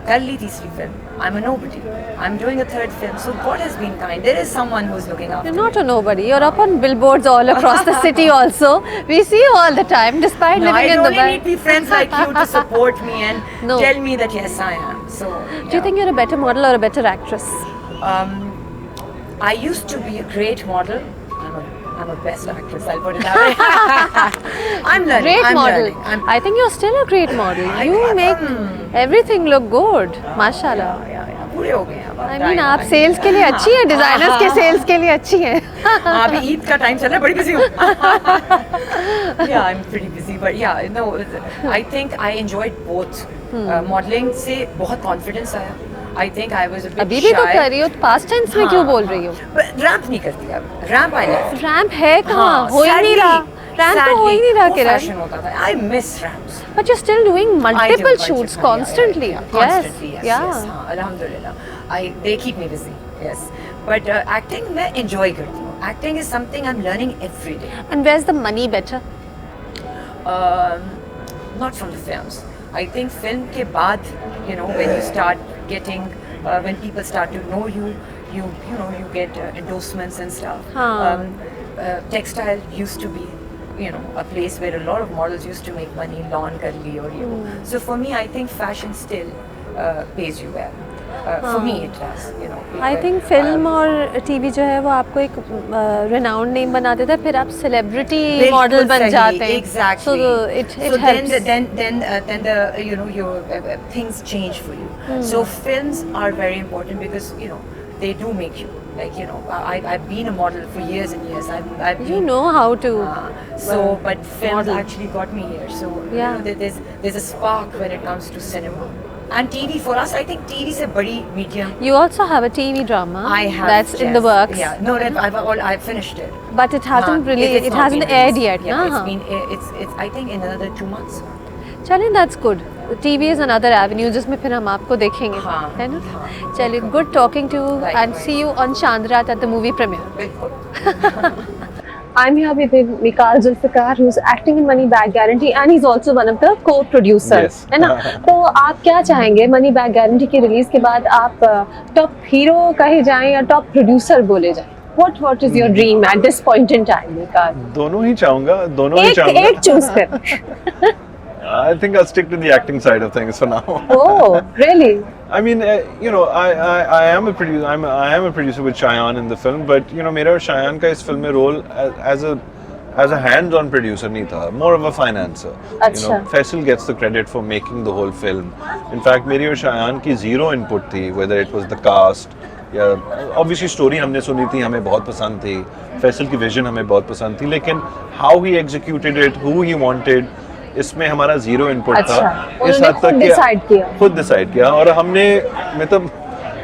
कर ली तीसरी film, I'm a nobody. I'm doing a third film, so God has been kind. There is someone who's looking after You're me. not a nobody. You're up on billboards all across the city also. We see you all the time despite No, I living in only Dubai. need be friends like you to support me and No. tell me that yes, I am. So, Do you think you're a better model or a better actress? I used to be a great model. I'm a best actress. I'll put it that way. I'm learning. Great I'm model. learning. I think you're still a great model. You make everything look good. Mashallah. Yeah, पूरे हो गए हैं अब। I mean आप sales के लिए अच्छी हैं, डिजाइनर्स के सेल्स के लिए अच्छी हैं। हाँ, अभी ईद का टाइम चल रहा है, बड़ी बिजी हूँ। Yeah, I'm pretty busy, but yeah, no, I think I enjoyed both. Modeling से बहुत confidence आया. I think I was a bit अभी भी तो shy. कर रही हो, पास्ट टेंस में क्यों बोल रही हो? But रैंप नहीं करती अब, रैंप I left. रैंप है कहाँ? हो ही नहीं रहा। रैंप तो हो ही नहीं रहा किरण। फैशन होता था. I miss ramps. But you're still doing I do multiple bunch shoots of- constantly. yeah. Constantly, yes, Yeah. yes. हाँ, alhamdulillah. They keep me busy. Yes. But acting मैं enjoy करती हूँ. Acting is something I'm learning every day. And where's the money better? Not from the films. I think film के बाद, you know, when you start getting, when people start to know you, you know, you get endorsements and stuff. हाँ. Textile used to be, you know, a place where a lot of models used to make money, lawn kar li or ye wo. So for me, I think fashion still pays you well. For me, it does, you know. I think film और TV जो है वो आपको एक renowned name बना देता है, फिर आप सेलिब्रिटी मॉडल बन जाते हैं। Exactly. So it so helps. then the you know your things change for you. So films are very important because you know they do make you like you know I've been a model for years and years. I've You been, know how to. so but films model. actually got me here. So Yeah. you know there's a spark when it comes to cinema. And TV for us, I think TV is a body medium. You also have a TV drama. I have. That's in the yes. works. Yeah. No, I've finished it. But it hasn't हाँ, really. it's It not hasn't been aired released. yet. Yeah, ना? it's been it's I think in another 2 months. चलिए that's good. TV is another avenue जिसमें फिर हम आपको देखेंगे, हाँ, है ना? हाँ। चलिए, good talking to you and Likewise. see you on Chandrat at the movie premiere. बिल्कुल. I'm here with Mikal Zulfikar, who's acting in Money Back Guarantee, and he's also one of the co-producers. Yes. है ना? तो आप क्या चाहेंगे money back guarantee की release के बाद आप टॉप हीरो कहे जाएं या टॉप प्रोड्यूसर बोले जाएं? What is your dream at this point in time, Mikal? दोनों ही चाहूंगा दोनों ही एक चाहूंगा चूज कर। I think I'll stick to the acting side of things for now. Oh, really? I mean, you know, I am a producer. I am a producer with Shayan in the film, but you know, मेरा और Shayan का इस film में role as a hands-on producer नहीं था, more of a financer. You अच्छा. know, Faisal gets the credit for making the whole film. In fact, मेरी और Shayan की zero input थी, whether it was the cast या obviously story हमने सुनी थी, हमें बहुत पसंद थी. Faisal की vision हमें बहुत पसंद थी, लेकिन how he executed it, who he wanted, इसमें हमारा जीरो इनपुट अच्छा, था। उन्होंने खुद decide किया। खुद डिसाइड किया और हमने मतलब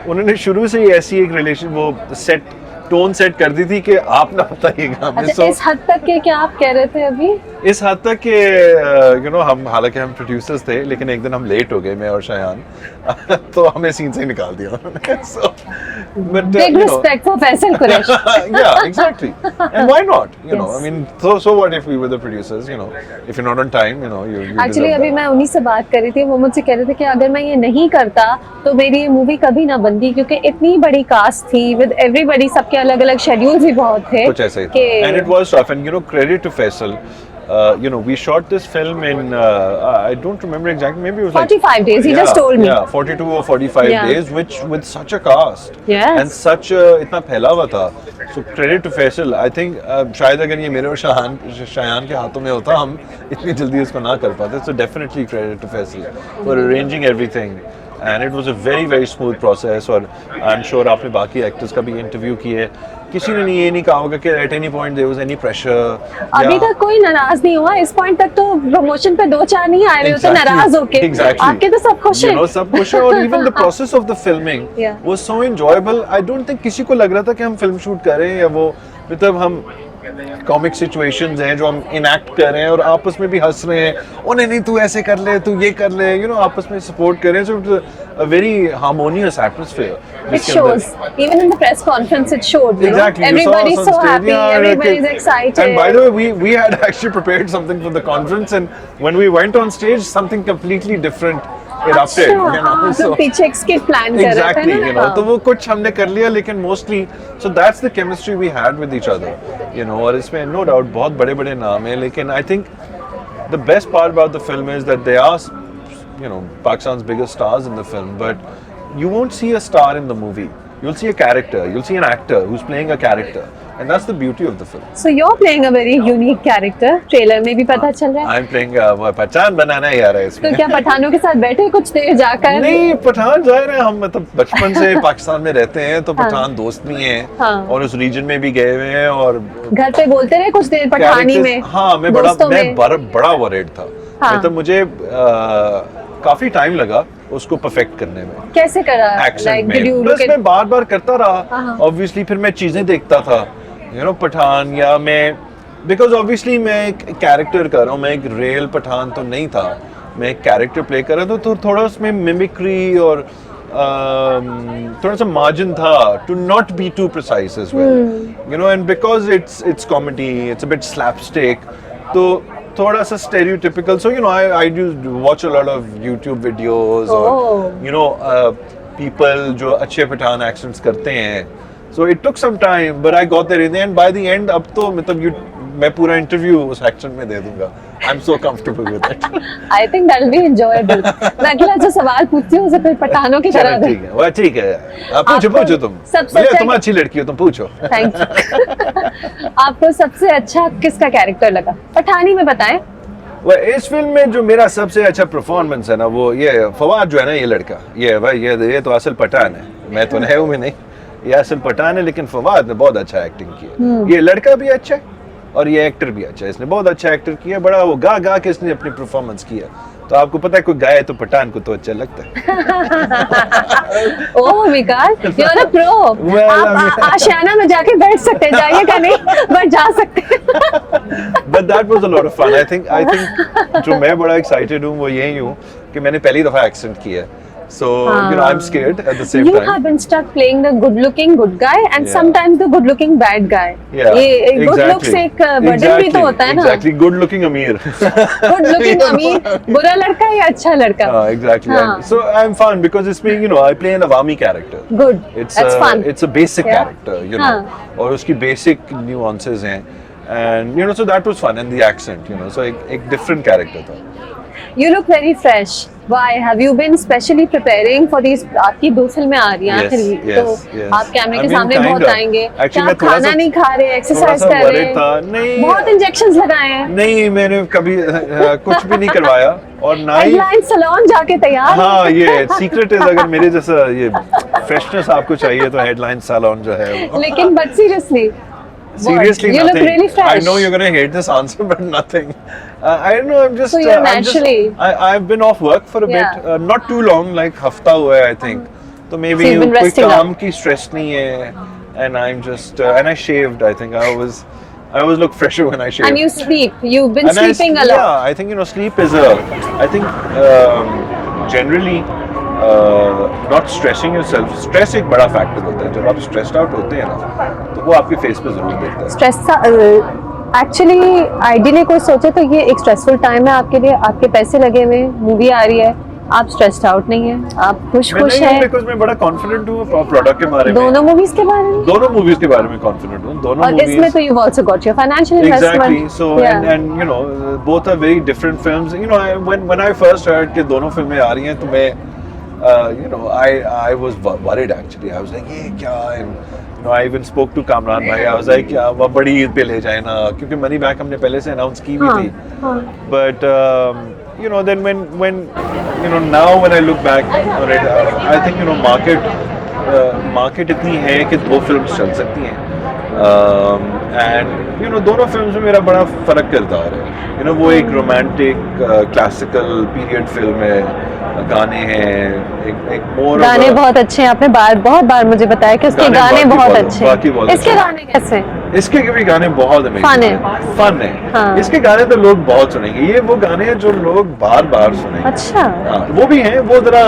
उन्होंने शुरू से ही ऐसी एक रिलेशन वो सेट टोन सेट कर दी थी कि आप ना बताइएगा हमें। अच्छा, इस हद तक के क्या आप कह रहे थे अभी? इस हद तक कि यू नो हम हालांकि हम प्रोड्यूसर्स थे लेकिन एक दिन हम लेट हो गए मैं और शायान तो हमें सीन से ही निकाल दिया उन्होंने। So, but Big you know, respect for Faisal Quresh. yeah, exactly. And why not? You know, Yes. I mean, so what if we were the producers? You know, if you're not on time, you know, you actually deserve अभी that. मैं उन्हीं से बात कर रही थी, वो मुझसे कह रहे थे कि अगर मैं ये नहीं करता तो मेरी ये मूवी कभी ना बनती, क्योंकि इतनी बड़ी कास्ट थी विद एवरीबॉडी, सबके अलग अलग शेड्यूल्स भी बहुत थे कुछ ऐसे ही था. And it was tough. And you know, credit to Faisal. You know, we shot this film in I don't remember exactly. Maybe it was 45 days, he just told me. Yeah, 42 or 45 Yeah. days, which with such a cast Yes. and such a इतना फैला हुआ था. So credit to Faisal. I think शायद अगर ये मेरे और शायान के हाथों में होता हम इतनी जल्दी इसको ना कर पाते. So definitely credit to Faisal for arranging everything. And it was a very smooth process और I'm sure आपने बाकी actors का भी interview किए किसी ने नहीं ये नहीं कहा होगा कि at any point there was any pressure. अभी तक कोई नाराज नहीं हुआ इस पॉइंट तक, तो प्रमोशन पे 2-4 नहीं आए हो तो नाराज होके। आपके तो सब खुश हैं। सब खुश है। और even the process of the filming was so enjoyable. I don't think किसी को लग रहा था कि हम फिल्म शूट कर रहे हैं या वो मतलब हम कॉमिक सिचुएशंस हैं जो हम इनैक्ट कर रहे हैं और आपस में भी हंस रहे हैं, ओ नहीं तू ऐसे कर ले, तू ये कर ले, यू नो आपस में सपोर्ट कर रहे हैं। So a very harmonious atmosphere. It shows. Even in the press conference, it showed. You Exactly. know? You saw Everybody's us on so stage. happy. Yeah, Everybody's excited. And by the way, we had actually prepared something for the conference, and when we went on stage, something completely different erupted. अच्छा, You know, हाँ, so तो पीछे एक skit plan कर रहे थे exactly, ना? you know, हाँ। तो वो कुछ हमने कर लिया, लेकिन mostly, so that's the chemistry we had with each other. You know, और इसमें no doubt बहुत बड़े-बड़े नाम हैं, लेकिन I think the best part about the film is that they are, you know, Pakistan's biggest stars in the film, but you won't see a star in the movie. You'll see a character. You'll see an actor who's playing a character, and that's the beauty of the film. So you're playing a very unique character. Trailer में भी पता चल रहा है। I'm playing वो पहचान बनाना ही आ रहा है इसमें। तो क्या पठानों के साथ बैठे कुछ देर जाकर? नहीं, पठान जाए रहे हम, मतलब बचपन से पाकिस्तान में रहते हैं, तो पठान दोस्त भी हैं हाँ। और उस रीजन में भी गए हुए हैं और घर पे बोलते रहे कुछ देर पठानी में। हाँ, मैं बड़ा वरीड था। हाँ। मतलब मुझे काफी टाइम लगा उसको परफेक्ट करने में। कैसे करा? एक्सेंट did you में look बस at- मैं बार करता रहा। हाँ। ऑब्वियसली फिर मैं चीजें देखता था, यू नो पठान, या मैं बिकॉज ऑब्वियसली मैं एक कैरेक्टर कर रहा हूँ, मैं एक रियल पठान तो नहीं था, मैं एक कैरेक्टर प्ले कर रहा था, तो थोड़ा उसमें मिमिक्री और थोड़ा सा मार्जिन था to not be too precise as well, you know, and because it's comedy, it's a bit slapstick, तो थोड़ा सा stereotypical. So, you know, I do watch a lot of YouTube videos or, you know, people जो अच्छे Pathan accents करते हैं. So it took some time, but I got there in the end. By the end, अब तो मतलब मैं पूरा interview उस accent में दे दूंगा. I'm so comfortable with it. I think that'll be enjoyable. मैं अगला जो सवाल पूछती हूँ उसे फिर पठानों की तरह चलो ठीक है, वो ठीक है. पूछो तुम. सबसे भैया अच्छा- तुम अच्छी लड़की हो, तुम पूछो. Thank you. आपको सबसे अच्छा किसका कैरेक्टर लगा पठानी में, बताएं। इस फिल्म में जो मेरा सबसे अच्छा परफॉर्मेंस है ना, वो ये फवाद जो है ना, ये लड़का, ये भाई ये तो असल पठान है, मैं तो नहीं हूँ, मैं नहीं, ये असल पठान है, लेकिन फवाद ने बहुत अच्छा एक्टिंग किया। ये लड़का भी अच्छा है और ये एक्टर भी अच्छा है, इसने बहुत अच्छा एक्टर किया, बड़ा वो गा के इसने अपनी परफॉर्मेंस किया। तो आपको पता है कोई गाए तो पठान को तो अच्छा लगता है। Oh Vikas, you are a pro. Well, आप आशियाना में जाके बैठ सकते हैं, जाइएगा नहीं बट जा सकते हैं। But that was a lot of fun. I think जो मैं बड़ा excited हूँ वो यही हूँ कि मैंने पहली दफा एक्सेंट किया है. So, you know, I'm scared at the same You time. have been stuck playing the good-looking good guy and Yeah. sometimes the good-looking bad guy. Yeah, ये good exactly. looks एक burden भी तो होता है ना। Exactly, good looking Amir. Good-looking अमीर, बुरा लड़का या अच्छा लड़का? Exactly. हाँ. So I'm fun because it's me, you know, I play an Awami character. Good. It's That's fun. It's a basic Yeah. character, you know, और उसकी basic nuances हैं, and you know, so that was fun, and the accent, you know, so एक different character था. You look very fresh. Why? Have you been specially preparing for these? आपकी 2 फिल्में आ रही हैं Yes, आखिर, yes, तो yes. आप कैमरे I के mean, सामने kind बहुत of. आएंगे। Actually, क्या मैं आप थोड़ा खाना सा- नहीं खा रहे, एक्सरसाइज थोड़ा सा कर रहे worried था। नहीं, बहुत इंजेक्शंस लगाए हैं। नहीं, मैंने कभी कुछ भी नहीं करवाया और ना ही हेडलाइन सैलून जाके तैयार। हाँ, ये सीक्रेट है, अगर मेरे जैसा ये फ्रेशनेस आपको चाहिए तो हेडलाइन सैलून जो है वो। लेकिन but seriously Seriously, you nothing. look really fresh. I know you're gonna hate this answer, but nothing. I don't know. I'm just. So you're I'm just- naturally- I've been off work for a Yeah. bit. Not too long, like हफ्ता हुआ है, I think. तो maybe So you've been कोई resting काम up. की stress नहीं है, and I'm just and I shaved. I think I always look fresher when I shave. And you sleep. You've been And sleeping a lot. Yeah, I think, you know, sleep is I think generally not stressing yourself. Stress एक बड़ा factor होता है. जब आप stressed out होते हैं ना, तो वो आपके face पे जरूर दिखता है. स्ट्रेस एक्चुअली आइडियली कोई सोचे तो ये एक स्ट्रेसफुल टाइम है आपके लिए, आपके पैसे लगे हुए, मूवी आ रही है, आप स्ट्रेस्ड आउट नहीं है, आप खुश मैं नहीं हूँ हैं। because मैं बड़ा confident हूँ प्रोडक्ट के बारे में. दोनों मूवीज के बारे में दोनों movies के बारे में confident हूँ. दोनों और movies. इसमें तो you've also got your financial investment. Exactly. So Yeah. and you know both are very different films. You know when I first heard कि दोनों फिल्में आ रही हैं तो मैं you know I was worried actually. I was like ये क्या, and you know I even spoke to Kamran bhai. I was like क्या वो बड़ी ईद पे ले जाए ना, क्योंकि मनी बैक हमने पहले से अनाउंस की भी थी. But you know then when you know now when I look back on it, I think you know market इतनी है कि 2 फिल्म्स चल सकती हैं. एंड यू नो दोनों फिल्म्स में मेरा बड़ा फ़र्क किरदार है। यू नो वो एक रोमांटिक क्लासिकल पीरियड फिल्म है, गाने हैं, एक मोर गाने बहुत अच्छे हैं, आपने बहुत बार मुझे बताया कि उसके गाने बहुत अच्छे हैं। इसके गाने कैसे हैं? इसके भी गाने बहुत Fun है। फन है। हाँ। इसके गाने तो लोग बहुत सुनेंगे, ये वो गाने हैं जो लोग बार बार सुनेंगे। अच्छा। हाँ, वो भी हैं, वो जरा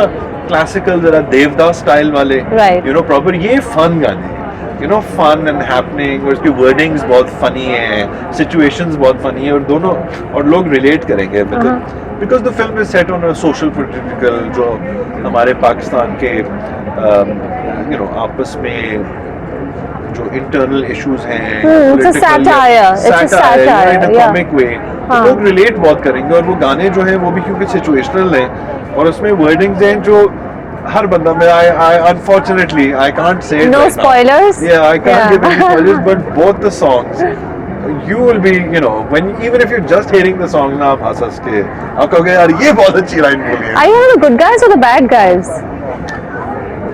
क्लासिकल, जरा देवदास स्टाइल वाले, Right. यू नो प्रॉपर, ये फन गाने हैं, you know fun and happening, और उसकी वर्डिंग्स बहुत फनी है, सिचुएशंस बहुत फनी है, और दोनों और लोग रिलेट करेंगे because the film is set on a social political, जो हमारे पाकिस्तान के यू नो आपस में जो इंटरनल इश्यूज हैं, it's a satire, it's a satire, in a yeah. comic way, हाँ. लोग रिलेट बहुत करेंगे, और वो गाने जो हैं वो भी क्योंकि सिचुएशनल हैं, और उसमें वर्डिंग्स हैं जो हर बंदा में I unfortunately I can't say it No right now. spoilers? Yeah, I can't Yeah. give any spoilers, but both the songs, you will be, you know, when even if you're just hearing the songs ना, आप हंस के आप कहोगे यार ये बहुत अच्छी लाइन बोली है। Are you the good guys or the bad guys?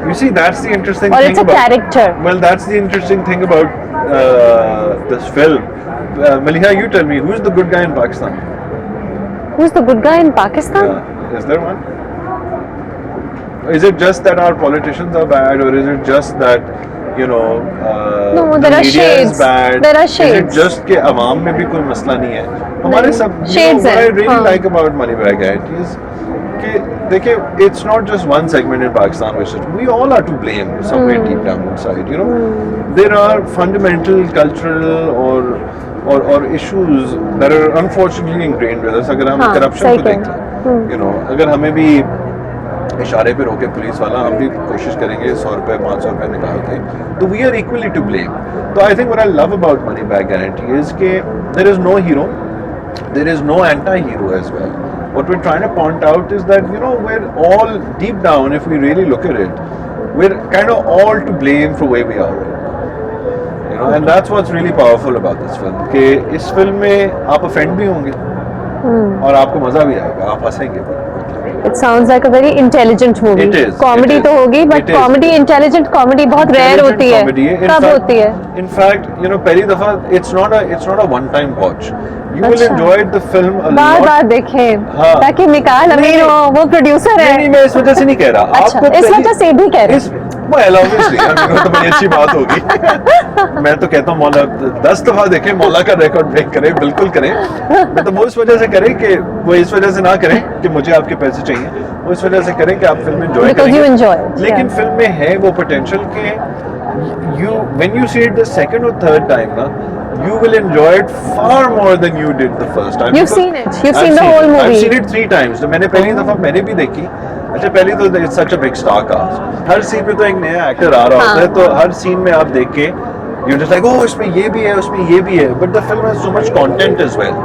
You see, that's the interesting Or thing it's a about, character? Well, that's the interesting thing about this film. Maliha, you tell me, who's the good guy in Pakistan? Who's the good guy in Pakistan? Is there one? Is it just that our politicians are bad, or is it just that, you know, No, the there are media shades. is bad? There are Is shades. it just कि अवाम में भी कोई मसला नहीं है? हमारे नहीं, सब, you shades know, what I हैं, really हाँ. like about Moneybag Guarantee is कि देखिए, it's not just one segment in Pakistan which is, we all are to blame somewhere deep down inside, you know. There are fundamental cultural or issues that are unfortunately ingrained with us. अगर हम हाँ, corruption सही को कह देखें, you know, अगर हमें भी इशारे पे रोके पुलिस वाला, हम भी कोशिश करेंगे 100 रुपए 500 रुपए निकाल के, तो we are equally to blame. तो I think what I love about money back guarantee is के there is no hero, there is no anti hero as well. What we're trying to point out is that, you know, we're all deep down, if we really look at it, we're kind of all to blame for where we are, you know, and that's what's really powerful about this film, कि इस film में आप offend भी होंगे और आपको मजा भी आएगा, आप हंसेंगे भी। It sounds like a very intelligent movie. It is, Comedy it is, तो होगी, but it is. comedy, intelligent comedy बहुत rare होती है। कब होती है? In fact, you know, पहली दफा it's not a one-time watch. You will अच्छा। enjoy the film a bar lot. बार देखें, हाँ। ताकि मिकाल अमीर हो, वो प्रोड्यूसर है। नहीं, मैं इस वजह से नहीं कह रहा। अच्छा, आपको इस पहली- वजह से भी कह रहे इस well, obviously, वो तो बड़ी अच्छी बात होगी। मैं तो कहता हूँ मौला 10 दफा देखें, मौला का रिकॉर्ड ब्रेक करें, बिल्कुल करें। मैं तो वो इस वजह से करें कि वो इस वजह से ना करें कि मुझे आपके पैसे चाहिए, वो इस वजह से करें कि आप फिल्म एंजॉय Because करेंगे। you enjoy it, लेकिन yeah. फिल्म में है वो पोटेंशियल कि when you see it the second or third time ना, you will enjoy it far more than you did the first time. You've Because seen it. You've I've seen the whole movie. I've seen it 3 times. तो मैंने पहली दफा मैंने भी देखी। अच्छा, पहली तो it's such a big star cast. हर सीन पे तो एक नया एक्टर आ रहा होता है, तो हर सीन में आप देख के you're just like, oh, इसमें ये भी है, उसमें ये भी है. But the film has so much content as well.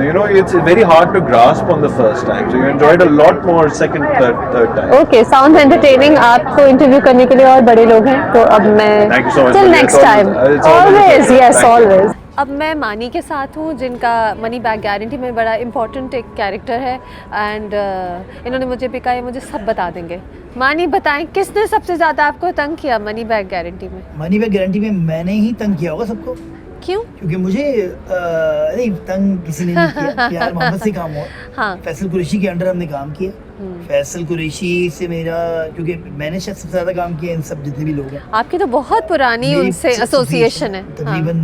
You know, it's very hard to grasp on the first time. So you enjoyed a lot more second, third time. Okay, sounds entertaining. आपको interview करने के लिए और बड़े लोग हैं, तो अब मैं Thank you so much, till Maria. next It's time. always a Always, pleasure. yes, Thank you. always. अब मैं मानी के साथ हूँ, जिनका मनी बैक गारंटी में बड़ा इम्पोर्टेंट एक कैरेक्टर है, एंड इन्होंने मुझे भी कहा ये मुझे सब बता देंगे। मानी बताएं, किसने सबसे ज़्यादा आपको तंग किया मनी बैक गारंटी में? मनी बैक गारंटी में मैंने ही तंग किया होगा सबको, क्यों? क्योंकि मुझे नहीं तंग किसी ने नहीं किया। प्यार मोहब्बत से काम हुआ। हाँ। फैसल कुरैशी के अंडर हमने काम किया। फैसल कुरैशी से मेरा, क्योंकि मैंने शायद सबसे ज़्यादा काम किया इन सब जितने भी लोग हैं। आपकी तो बहुत पुरानी मेरी उनसे एसोसिएशन है। हाँ। तकरीबन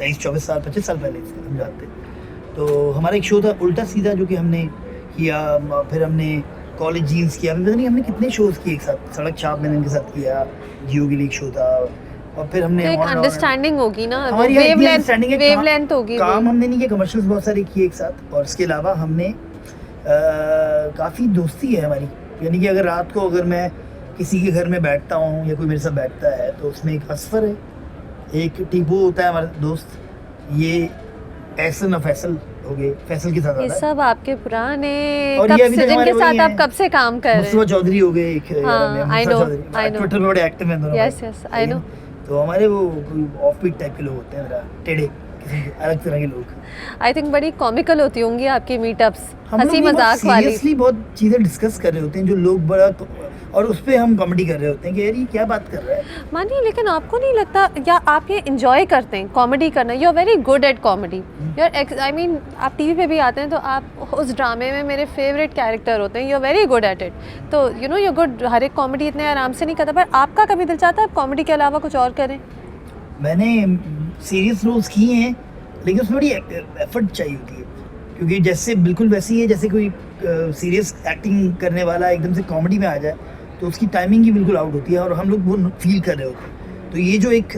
23-24 साल 25 साल पहले हम जानते हैं। तो हमारा एक शो था उल्टा सीधा, जो कि हमने किया। फिर हमने कॉलेज जीन्स किया, पता नहीं हमने कितने शोज किए एक साथ। सड़क छाप मैंने उनके साथ किया, जियो के लिए एक शो था। और फिर हमने तो एक अंडरस्टैंडिंग होगी ना, हमारी वेवलेंथ होगी। काम हमने नहीं किया, कमर्शियल्स बहुत सारे किए एक साथ। और इसके अलावा हमने काफ़ी दोस्ती है हमारी, यानी कि अगर रात को अगर मैं किसी के घर में बैठता हूँ या कोई मेरे साथ बैठता है, तो उसमें एक असफर है, एक टीपू होता है हमारा दोस्त, ये एहसन और फैसल हो गए। फैसल के साथ ये आता है। सब आपके पुराने और कब ये अभी से, तक जिनके हमारे साथ वही आप हैं। कब से काम कर रहे मुस्तफा हैं? चौधरी हो गए एक, हाँ, I know, I know. Twitter पे बड़े एक्टिव हैं दोनों Yes, भाई। yes, I know. तो हमारे वो ऑफ बीट टाइप के लोग होते हैं, जरा टेढ़े किस्म के, अलग तरह के लोग। आई थिंक बड़ी कॉमिकल होती होंगी आपकी मीटअप्स, हम लोग हंसी ये बहुत मजाक वाली। सीरियसली बहुत चीज़ें डिस्कस कर रहे होते हैं, जो लोग बड़ा और उस पर हम कॉमेडी कर रहे होते हैं कि यार ये क्या बात कर रहा है। मानिए, लेकिन आपको नहीं लगता, या आप ये इंजॉय करते हैं कॉमेडी करना? You are very good at comedy. You are, I mean, आप टीवी पे भी आते हैं तो आप उस ड्रामे में मेरे फेवरेट कैरेक्टर होते हैं। You are very good at it. तो यू नो यू गुड। हर एक कॉमेडी इतने आराम से नहीं करता, पर आपका कभी दिल चाहता है आप कॉमेडी के अलावा कुछ और करें? मैंने सीरियस रोल्स किए हैं, लेकिन उसमें बड़ी एफर्ट चाहिए होती है, क्योंकि जैसे बिल्कुल वैसी है जैसे कोई सीरियस एक्टिंग करने वाला एकदम से कॉमेडी में आ जाए तो उसकी टाइमिंग ही बिल्कुल आउट होती है और हम लोग वो फील कर रहे होते हैं। तो ये जो एक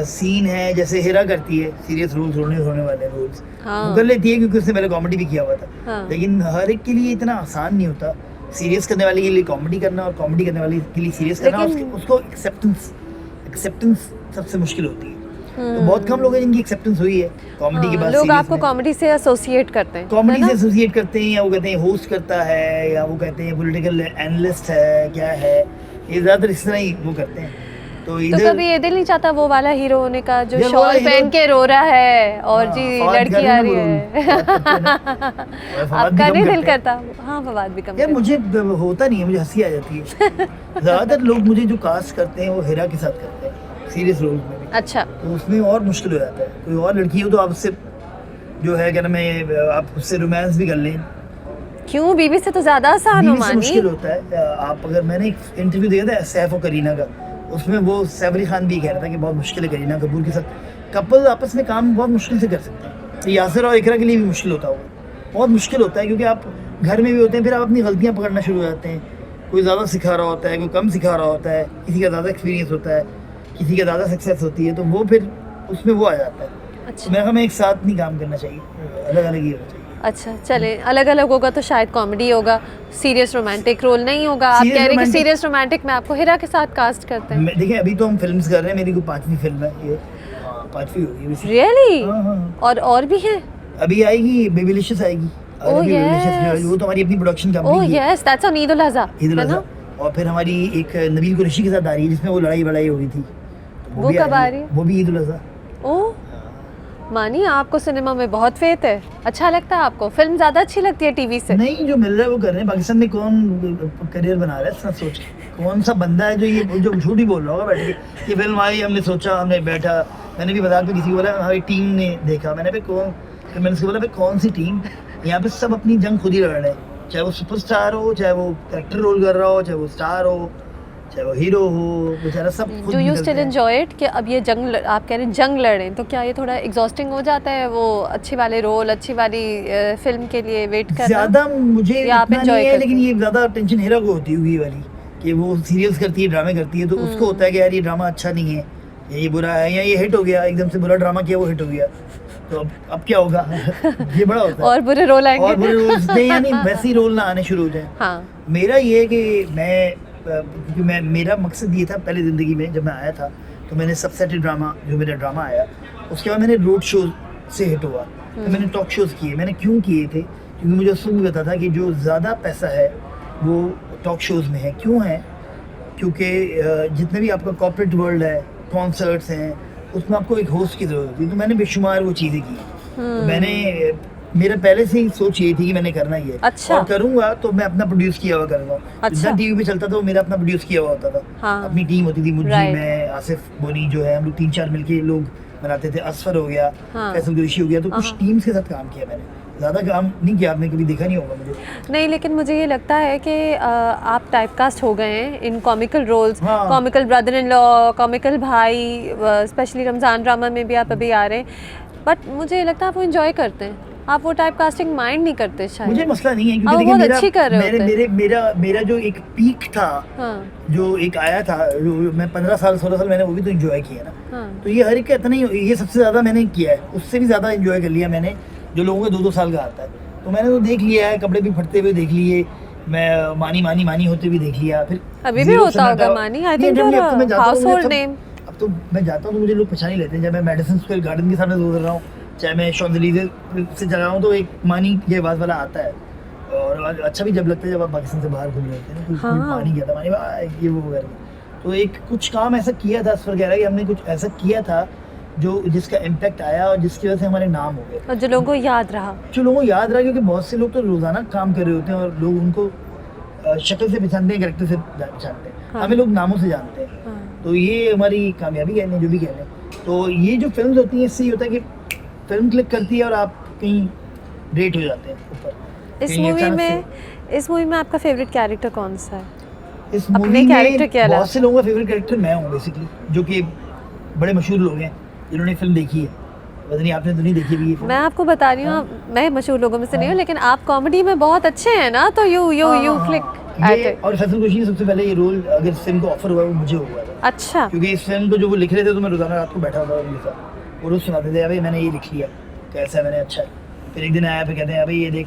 सीन है, जैसे हेरा करती है सीरियस रोल्स, होने वाले रोल्स वो कर लेती है क्योंकि उसने पहले कॉमेडी भी किया हुआ था। हाँ। लेकिन हर एक के लिए इतना आसान नहीं होता सीरियस करने वाले के लिए कॉमेडी करना और कॉमेडी करने वाले के लिए सीरियस करना। उसको एक्सेप्टेंस सबसे मुश्किल होती है। तो बहुत कम लोग हैं जिनकी एक्सेप्टेंस हुई है कॉमेडी के बाद। लोग serious आपको में। कॉमेडी से एसोसिएट करते हैं, कॉमेडी है से ना? एसोसिएट करते हैं, या वो कहते हैं होस्ट करता है, या वो कहते हैं पॉलिटिकल एनालिस्ट है, क्या है, ये ज़्यादातर इस तरह ही वो करते हैं। तो तो इधर कभी ये दिल नहीं चाहता वो वाला हीरो होने का जो यार वो शॉल वाला पहन हीरो- के रो रहा है और हाँ, जी फवाद लड़की कर आ रहे रही हैं है? वो फवाद करते हैं। फवाद भी आपका कम नहीं दिल करते हैं। करता? हाँ, फवाद भी कम यार करता। मुझे होता नहीं है, मुझे हंसी आ जाती है। ज़्यादातर लोग मुझे जो कास्ट करते हैं वो हेरा के साथ करते हैं सीरियस रोल में भी। अच्छा, तो उसमें और मुश्किल हो जाता है। कोई और लड़की हो तो आप उससे जो है क्या नाम है, आप उससे रोमांस भी कर लें। क्यों? बीवी से तो ज्यादा आसान हो बीवी से मानी। मुश्किल होता है। आप अगर, मैंने एक इंटरव्यू दिया था सैफ और करीना का, उसमें वो सैफ अली खान भी कह रहा था कि बहुत मुश्किल है करीना कपूर के साथ। कपल आपस में काम बहुत मुश्किल से कर सकते हैं। तो यासिर और इकरा के लिए भी मुश्किल होता है, बहुत मुश्किल होता है, क्योंकि आप घर में भी होते हैं, फिर आप अपनी गलतियाँ पकड़ना शुरू हो जाते हैं। कोई ज़्यादा सिखा रहा होता है, कोई कम सिखा रहा होता है, किसी का ज़्यादा एक्सपीरियंस होता है, किसी का ज़्यादा सक्सेस होती है, तो वो फिर उसमें वो आ जाता है। अच्छा, तो मेरा हमें एक साथ नहीं काम करना चाहिए, अलग अलग ही होना चाहिए। अच्छा, चले अलग अलग होगा तो शायद कॉमेडी होगा, सीरियस रोमांटिक रोल नहीं होगा। आप Serious कह रहे हैं कि romantic- सीरियस रोमांटिक में आपको हिरा के साथ कास्ट करते हैं? देखिए अभी तो हम फिल्म्स कर रहे हैं, मेरी कोई 5वीं फिल्म है ये, 5वीं होगी वैसे। रियली? हाँ, हाँ। और भी हैं? अभी आएगी बेबीलिशियस आएगी। Oh, अभी Babylicious yes. भी आएगी, वो तो हमारी अपनी प्रोडक्शन ओह कंपनी है, yes, that's on Eid ul Azha, Eid ul है अज़हा। ना? और फिर हमारी एक नबील कुरैशी के साथ आ रही है जिसमें वो लड़ाई हो रही थी, तो वो भी कब आ रही है? वो भी ईद उल अज़हा। ओह मानी, आपको सिनेमा में बहुत फेथ है। अच्छा लगता है आपको? फिल्म ज्यादा अच्छी लगती है टीवी से? नहीं, जो मिल रहा है वो कर रहे हैं। पाकिस्तान में कौन करियर बना रहा है इतना सोच के? कौन सा बंदा है जो झूठ ही बोल रहा होगा बैठ के ये फिल्म आई, हमने सोचा, हमने बैठा, मैंने भी मजाक में किसी को बोला हमारी टीम ने देखा, मैंने फिर मैंने उसको बोला भाई कौन सी टीम? यहाँ पे सब अपनी जंग खुद ही लड़ रहे हैं, चाहे वो सुपरस्टार हो, चाहे वो कैरेक्टर रोल कर रहा हो, चाहे वो स्टार हो, चाहे वो हीरो हो, बेचारा सब खुद डू यू निकलते स्टिल हैं। Enjoy it? कि अब ये आप कह रहे हैं जंग लड़े, तो क्या ये थोड़ा एग्जॉस्टिंग हो जाता है वो अच्छी वाले रोल, अच्छी वाली फिल्म के लिए वेट करना? ज्यादा मुझे या आप इतना enjoy नहीं है, करते लेकिन ये ज्यादा टेंशन हेरा को होती हुई वाली कि वो सीरियल्स करती है, ड्रामे करती है, तो उसको होता है कि यार ये ड्रामा अच्छा नहीं है, या ये बुरा है, या ये हिट हो गया, एकदम से बुरा ड्रामा किया वो हिट हो गया, तो अब क्या होगा? ये बड़ा होता है। और बुरे रोल और बुरे आएंगे? रोल्स नहीं, यानी वैसे ही रोल ना आने शुरू हो जाए। हाँ, मेरा ये है कि क्योंकि मेरा मकसद ये था पहले ज़िंदगी में, जब मैं आया था तो मैंने सबसेटेड ड्रामा, जो मेरा ड्रामा आया, उसके बाद मैंने रोड शो से हिट हुआ, तो मैंने टॉक शोज़ किए। मैंने क्यों किए थे? क्योंकि मुझे उसमें भी पता था कि जो ज़्यादा पैसा है वो टॉक शोज़ में है। क्यों है? क्योंकि जितने भी आपका कॉर्पोरेट वर्ल्ड है, कॉन्सर्ट्स हैं, उसमें आपको एक होस्ट की ज़रूरत होती है। तो मैंने बेशुमार वो चीज़ें की। तो मैंने, मेरा पहले से ही सोच ये थी कि मैंने करना ही है। अच्छा। और करूँगा तो मैं अपना प्रोड्यूस किया हुआ करूँगा। अच्छा। जितना टीवी पे चलता था वो मेरा अपना प्रोड्यूस किया हुआ होता था। हाँ। अपनी टीम होती थी, मुझे, Right. मैं, आसिफ बोनी जो है, हम लोग 3-4 मिलके लोग बनाते थे। असफर हो गया, हाँ। फैसल कुरैशी हो गया, तो कुछ हाँ। टीम्स के साथ काम किया मैंने। ज़्यादा काम नहीं किया, आपने कभी देखा नहीं होगा मुझे। नहीं, लेकिन मुझे ये लगता है कि आप टाइपकास्ट हो गए हैं इन कॉमिकल रोल्स, हाँ। Comical brother in law, comical भाई, स्पेशली रमज़ान ड्रामा में भी आप अभी आ रहे हैं। बट मुझे लगता है आप वो इंजॉय करते हैं, आप वो टाइप कास्टिंग माइंड नहीं करते शायद। मुझे मसला नहीं है, आप क्योंकि बहुत देखिए अच्छी कर रहे मेरे होते हैं। मेरे मेरा जो एक पीक था, हाँ, जो एक आया था, जो मैं 15 साल 16 साल मैंने वो भी तो एंजॉय किया ना। हाँ। तो ये हर एक का इतना ही, ये सबसे ज़्यादा मैंने किया है, उससे भी ज़्यादा एंजॉय कर लिया मैंने, जो लोगों का 2-2 साल का आता है। तो मैंने तो देख लिया है, कपड़े भी फटते हुए देख लिए, मैं मानी होते हुए देख लिया। फिर अभी भी zero होता से होगा नटा- मानी, आई नहीं, थिंक generally अब तो मैं जाता हूँ, मुझे हाउसहोल्ड सब- नेम। अब तो मैं जाता हूँ तो मुझे लोग पहचान ही लेते हैं। जब मैं मेडिसिन स्क्वायर गार्डन के सामने गुजर रहा हूँ, चाहे मैं शॉन्जलीज़े से चला रहा हूँ, तो एक मानी ये आवाज़ वाला आता है। और अच्छा भी जब लगता है जब आप पाकिस्तान से बाहर घूम रहे होते हैं ना, कोई हाँ। मानी गया था, मानी भाई ये वो वगैरह। तो एक कुछ काम ऐसा किया था असफर कह रहा है कि हमने कुछ ऐसा किया था जो जिसका इम्पैक्ट आया और जिसकी वजह से हमारे नाम हो गए, और जो लोगों को याद रहा। जो लोगों को याद रहा। क्योंकि बहुत से लोग तो रोज़ाना काम कर रहे होते हैं और लोग उनको शक्ल से पहचानते हैं, कैरेक्टर से पहचानते हैं। हाँ। हमें लोग नामों से जानते हैं। हाँ। तो ये हमारी कामयाबी कहने जो भी कह लें। तो ये जो फिल्म होती हैं, इससे ये होता है कि फिल्म क्लिक करती है और आप कहीं रेट हो जाते हैं ऊपर। इस कहीं मूवी अचानक में से- इस मूवी में आपका फेवरेट कैरेक्टर कौन सा है? इस अपने मूवी character के में अलावा? बहुत से लोगों का फेवरेट कैरेक्टर मैं हूँ बेसिकली, जो कि बड़े मशहूर लोग हैं जिन्होंने फिल्म देखी है। पता नहीं आपने तो नहीं देखी भी ये फिल्म। मैं आपको बता रही हूँ, मैं मशहूर लोगों में से नहीं हूँ, लेकिन आप कॉमेडी में बहुत अच्छे हैं ना, तो यू यू हाँ, यू हाँ, क्लिक हाँ। एट ये इट। और फैसल खुशी ने सबसे पहले ये रोल अगर फिल्म को ऑफर हुआ वो मुझे हुआ था, अच्छा, क्योंकि इस फिल्म को जो वो लिख रहे थे तो मैं रोजाना रात को बैठा होता था उनके साथ, वो रोज सुनाते थे, अभी मैंने ये लिख लिया, कैसा है, मैंने अच्छा है। फिर एक दिन आया, फिर कहते हैं अभी ये देख,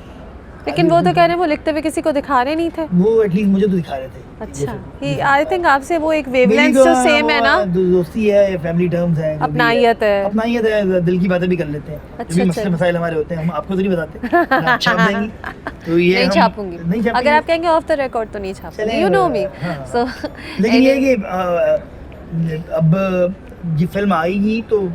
लेकिन वो तो कह रहे हैं वो लिखते हुए किसी को दिखा रहे नहीं थे। वो एटलीस्ट मुझे तो दिखा रहे थे। अच्छा, आई थिंक आपसे वो एक मेरी वेवलेंथ तो जो सेम है ना, दोस्ती है, फैमिली टर्म्स है, जो भी अपनाइयत है। अपनाइयत है, दिल की बातें भी कर लेते हैं। अच्छा, जो भी अच्छा। मसले मसाइल हमारे होते हैं हम आपको तो नहीं बताते, ना छाप देंगी। तो ये नहीं हम- छापूंगी, नहीं छापेंगे। अगर आप कहेंगे ऑफ द रिकॉर्ड तो नहीं छापूंगी, चलें, यू नो मी। हाँ। सो लेकिन ये है कि अब ये फिल्म आएगी तो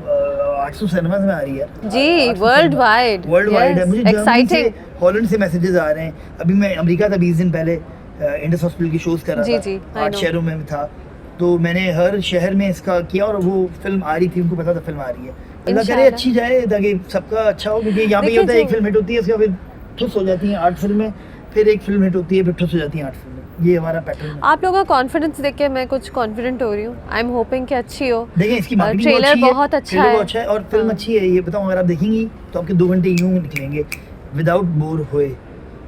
800 सिनेमाज में आ रही है जी, 800 वर्ल्ड वाइड, वर्ल्ड वाइड है। मुझे जर्मनी से, एक्साइटिंग। हॉलैंड से मैसेजेस आ रहे हैं। अभी मैं अमेरिका था 20 दिन पहले, इंडस हॉस्पिटल की शोज कर रहा जी, था, जी, I 8 know। शहरों में था, तो मैंने हर शहर में इसका किया और वो फिल्म आ रही थी, उनको पता था फिल्म आ रही है। अल्लाह करे इंशाल्लाह। अच्छी जाए ताकि सबका अच्छा हो, क्योंकि यहाँ पे ये देखिए होता है एक जो- फिल्म हिट होती है, इसका फिर ठुस हो जाती है 8 फिल्में, फिर एक फिल्म हिट होती है, फिर ठुस हो जाती है 8 फिल्में। ये हमारा पैटर्न है। आप लोगों का कॉन्फिडेंस देख के मैं कुछ कॉन्फिडेंट हो रही हूँ। आई एम होपिंग कि अच्छी हो। देखें इसकी मार्केटिंग ट्रेलर अच्छी है, बहुत अच्छा ट्रेलर है। बहुत अच्छा है और फिल्म हाँ। अच्छी है। ये बताऊं, अगर आप देखेंगी तो आपके 2 घंटे यूं निकलेंगे विदाउट बोर हुए,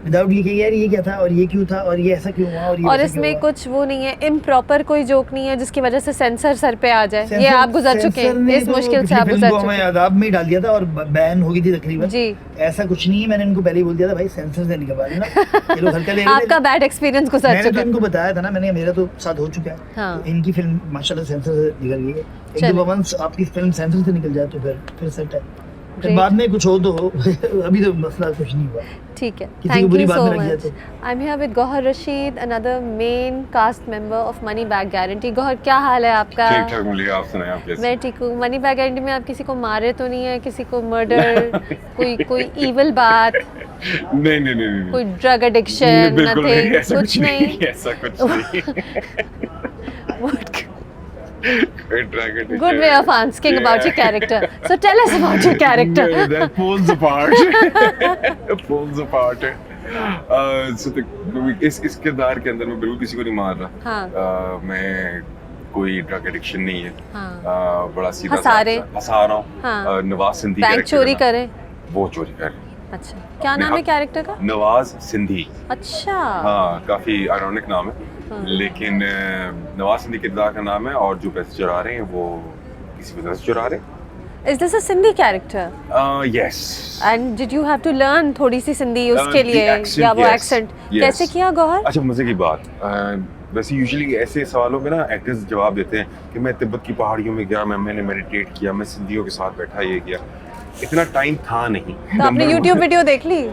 विदाउट ये कि यार ये क्या था और ये क्यों था और ये ऐसा क्यों हुआ और ये और वैसा क्यों इसमें हुआ। कुछ वो नहीं है, इम्प्रॉपर कोई जोक नहीं है जिसकी वजह से सेंसर सर पे आ जाए। ये सेंसर- आप गुजर चुके सेंसर ने हैं, इस तो मुश्किल से पिछली आप फिल्म गुजर को चुके हमें हैं। आदाब में ही डाल दिया था और बैन हो गई थी तकरीबन। जी, ऐसा कुछ नहीं है, मैंने इनको पहले ही बोल दिया था भाई सेंसर से निकलवा देना, ये लोग हल्का ले रहे थे। आपका बैड एक्सपीरियंस गुजर मैंने तो चुका है। इनको बताया था ना, मैंने मेरा तो साथ हो चुका है। हाँ। तो इनकी फिल्म माशाल्लाह सेंसर से निकल गई है। एक चलिए। दो वंस आपकी फिल्म सेंसर से निकल जाए तो फिर सेट है। फिर Great. बाद में कुछ हो तो हो अभी तो मसला कुछ नहीं हुआ। ठीक है, किसी को थैंक बुरी यू बात सो में रख दिया मच। तो। I am here with Gauhar Rashid, another main cast member of Money back Guarantee. Gauhar, क्या हाल है आपका? ठीक ठाक मिली, आप सुनाएं, आप कैसे? मैं ठीक हूँ। मनी बैक गारंटी में आप किसी को मारे तो नहीं है, किसी को मर्डर, कोई इविल बात, नहीं नहीं नहीं नहीं कोई ड्रग एडिक्शन, बिल्कुल नहीं, नथिंग, ऐसा कुछ नहीं? ऐसा कुछ नहीं। कोई dragon Good way of asking about your character. So tell us about your character. That pulls apart. Pulls apart. So इस किरदार के अंदर मैं बिल्कुल किसी को नहीं मार रहा। हाँ। मैं कोई ड्रग एडिक्शन नहीं है। हाँ। बड़ा सीधा हंसा रहे। हंसा रहा हूँ। हाँ। नवाज सिंधी बैंक character चोरी का नाम- करे? वो चोरी कर रहे हैं। अच्छा, क्या अपने नाम है हक- कैरेक्टर का? नवाज सिंधी। अच्छा। हाँ, काफी आयरॉनिक नाम है। हाँ। लेकिन नवाज सिंधी किरदार का नाम है और जो पैसे चुरा रहे हैं वो किसी वजह से चुरा रहे हैं। Is this a Sindhi character? Yes. And did you have to learn थोड़ी सी सिंधी उसके the लिए, accent, या वो yes, एक्सेंट yes. कैसे किया गौहर? अच्छा, मजे की बात, वैसे यूजुअली ऐसे सवालों में ना एक्टर्स जवाब देते हैं कि मैं तिब्बत की पहाड़ियों में गया, मैंने मेडिटेट किया, मैं सिंधियों के साथ बैठा, ये किया। इतना टाइम था नहीं। तो आपने YouTube वीडियो देख ली?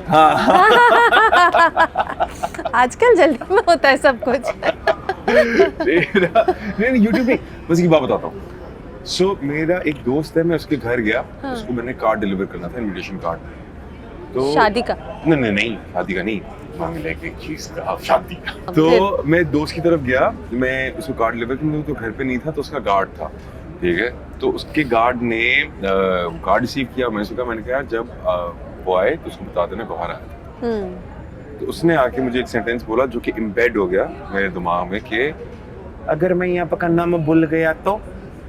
आजकल जल्दी में होता है सब कुछ। नहीं, यूट्यूब पे बस की बात बताता हूँ। सो मेरा एक दोस्त है, मैं उसके घर गया, हाँ। उसको मैंने कार्ड डिलीवर करना था, इनविटेशन कार्ड। तो शादी का? नहीं, शादी का नहीं, मांगने की चीज का, शादी का। अब तो मैं दोस्त की तरफ गया, मैं उसको कार्ड डिलीवर करने, तो घर पे नहीं था, तो उसका गार्ड था, ठीक है। तो उसके गार्ड ने कार्ड रिसीव किया, मैंने कहा जब वो आए तो उसको बता देना गौहर आया था। तो उसने आके मुझे एक सेंटेंस बोला जो कि इम्बेड हो गया मेरे दिमाग में कि अगर मैं यहाँ पर नाम भूल गया तो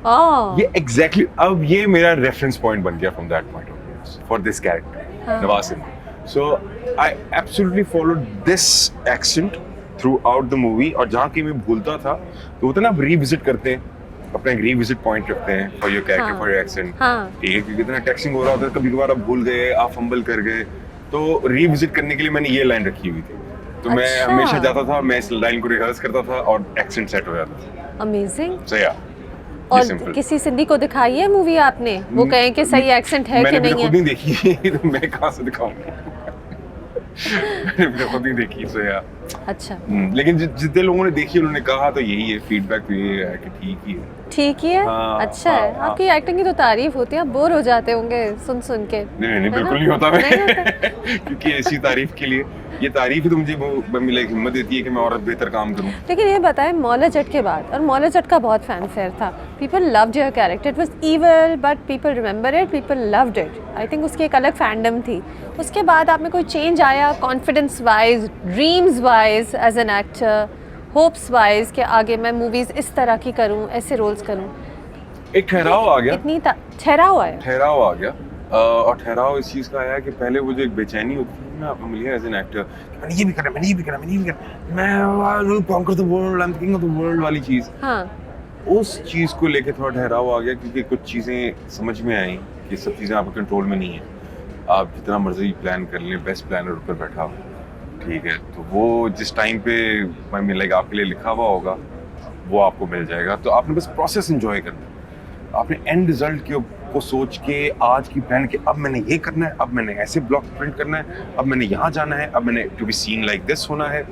ओह, ये एग्जैक्टली अब ये मेरा रेफरेंस पॉइंट बन गया from that point of view for this character Nawaz Sindhi. So I absolutely followed this accent through out the movie, और जहाँ की मैं भूलता था तो होता ना, आप रीविजिट करते हैं, अपना एक रीविजिट पॉइंट रखते हैं फॉर योर कैरेक्टर, हाँ। फॉर योर एक्सेंट, हाँ। ठीक है, क्योंकि इतना टेक्सिंग हो रहा होता है, कभी कभार आप भूल गए, आप फंबल कर गए, तो रीविजिट करने के लिए मैंने ये लाइन रखी हुई थी। तो मैं अच्छा। हमेशा जाता था, मैं इस लाइन को रिहर्स करता था और एक्सेंट सेट हो जाता था। अमेजिंग। सो या और किसी सिंधी को दिखाई है मूवी आपने, वो कहें कि सही एक्सेंट है कि मैंने नहीं खुद है? नहीं देखी तो मैं कहाँ से दिखाऊंगा। मैंने खुद नहीं देखी, सो या अच्छा, लेकिन जितने लोगों ने देखी उन्होंने कहा तो यही है, फीडबैक तो ये है कि ठीक ही है। ठीक ही है। हाँ, अच्छा है। हाँ, आपकी एक्टिंग की तो तारीफ होती है, आप बोर हो जाते होंगे सुन सुन के। नहीं है बिल्कुल ना? नहीं होता नहीं मैं क्योंकि ऐसी तारीफ के लिए, ये तारीफ ही तो मुझे मिला हिम्मत देती है कि मैं और बेहतर काम करूं। लेकिन ये बताएं, मौला जट के बाद, और मौला जट का बहुत फैन फेयर था, people loved your character, it was evil but people remember it, people loved it. I think उसकी एक अलग फैंडम थी। उसके बाद आप में कोई चेंज आया confidence wise, dreams wise, as an actor, hopes wise कि आगे मैं मूवीज़ इस तरह की करूं, ऐसे रोल्स करूं? एक ठहराव आ गया, इतनी ठहराव आया। ठहराव आ गया। और ठहराव इस चीज़ का आया कि पहले वो जो एक बेचैनी होती थी ना आपको मिली एज एन एक्टर, मैंने ये भी करना, मैंने ये भी करना, मैंने ये भी करना, मैं will conquer the world, I am king of the world वाली चीज़, हाँ, उस चीज़ को लेके थोड़ा ठहराव आ गया क्योंकि कुछ चीज़ें समझ में आई कि सब चीज़ें आपके कंट्रोल में नहीं है। आप जितना मर्जी प्लान कर लें, बेस्ट प्लानर ऊपर बैठा हो, ठीक है, तो वो जिस टाइम पे मैं लाइक आपके लिए लिखा हुआ होगा वो आपको मिल जाएगा। तो आपने बस प्रोसेस एंजॉय करना है। आपने एंड रिजल्ट को सोच के आज की प्लान के अब मैंने ये करना है, अब मैंने ऐसे ब्लॉक प्रिंट करना है, अब मैंने यहाँ जाना है, अब मैंने to be seen like this होना है,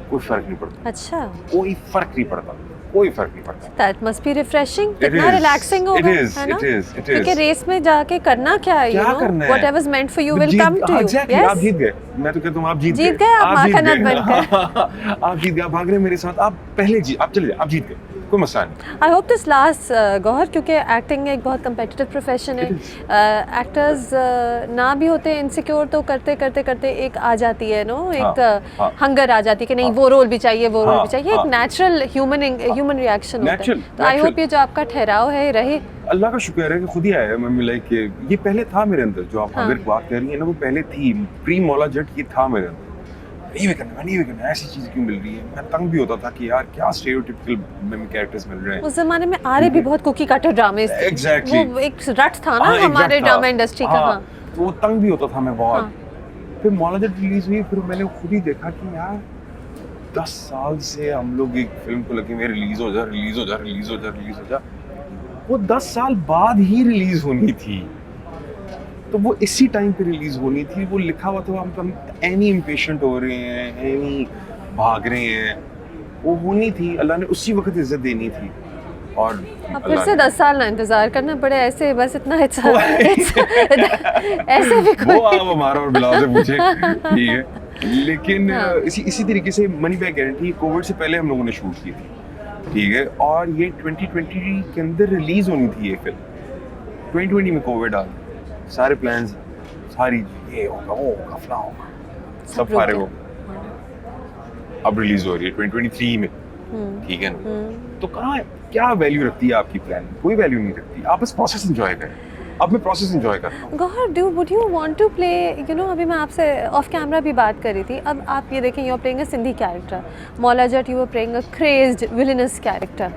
कोई फर्क नहीं पड़ता। अच्छा, कोई फर्क नहीं पड़ता, कोई फर्क नहीं पड़ता। That must be refreshing, It कितना is, रिलैक्सिंग it होगा, is, है ना? it is, it is. क्योंकि रेस में जाके करना क्या है, क्या करना है? Whatever is meant for you will जीत- कम टू हाँ, यू। exactly, आप जीत गए। मैं तो कहता हूँ आप जीत जीत गए, आप आप माँ जीत का नट गए। बनकर। आप जीत गए, आप भाग रहे हैं मेरे साथ, आप पहले जीत, आप चले जाए, आप जीत गए, कोई मसला नहीं। I hope this last Gauhar, क्योंकि एक्टिंग एक बहुत कम्पिटिटिव प्रोफेशन है। एक्टर्स ना भी होते हैं इनसिक्योर, तो करते करते करते एक आ जाती है नो, एक हाँ। हंगर आ जाती है कि नहीं वो रोल भी चाहिए, वो रोल हाँ, भी चाहिए। एक हाँ। नेचुरल ह्यूमन रिएक्शन होता है। Natural, तो आई होप natural. ये जो आपका ठहराव है रहे। अल्लाह का शुक्र है कि खुद ही आया है। मैं लाइक ये पहले था मेरे अंदर, जो आप हाँ। अगर बात कर रही है ना, वो पहले थी, प्री मौला जट ये था मेरे अंदर। ये भी करना, मैंने ये भी करना, ऐसी चीज़ क्यों मिल रही है? मैं तंग भी होता था कि यार क्या स्टेरियोटिपिकल में कैरेक्टर्स मिल रहे हैं। उस जमाने में आ रहे भी बहुत कुकी कटर ड्रामे थे। Exactly. वो एक रट था ना हाँ, एक हमारे रट था। ड्रामा इंडस्ट्री का। हाँ, तो वो तंग भी होता था मैं बहुत। हाँ। फिर मौला जट रिलीज हुई, फिर मैंने खुद ही देखा कि यार 10 साल से हम लोग एक फिल्म को लगे हुए रिलीज हो जा, रिलीज हो जा, रिलीज हो जा, रिलीज हो जा, वो 10 साल बाद ही रिलीज होनी थी। तो वो इसी टाइम पे रिलीज होनी थी, वो लिखा हुआ था, हम एनी इम्पेशेंट हो रहे हैं, एनी भाग रहे हैं, वो होनी थी। अल्लाह ने उसी वक्त इज्जत देनी थी। और अब फिर से 10 साल ना इंतजार करना पड़े ऐसे, बस इतना ऐसे भी वो कोई आप हमारा और बिलाल से पूछे, ठीक है। लेकिन हाँ। इसी तरीके से मनी बैक गारंटी कोविड से पहले हम लोगों ने शूट की थी, ठीक है, और ये 2020 के अंदर रिलीज होनी थी ये फिल्म। 2020 में कोविड आ गया, सारे प्लान्स, सारी ये होगा, वो होगा, फला होगा, सब फारे हो। अब रिलीज हो रही है 2023 में, ठीक है ना। तो कहाँ क्या वैल्यू रखती है आपकी प्लान? कोई वैल्यू नहीं रखती। आप बस प्रोसेस एंजॉय करें। अब मैं प्रोसेस एंजॉय करता हूँ। Gauhar, would you want to play, you know, अभी मैं आपसे ऑफ कैमरा भी बात कर रही थी। अब आप ये देखें, you are playing a Sindhi character, Maula Jatt you are playing a crazed villainous character.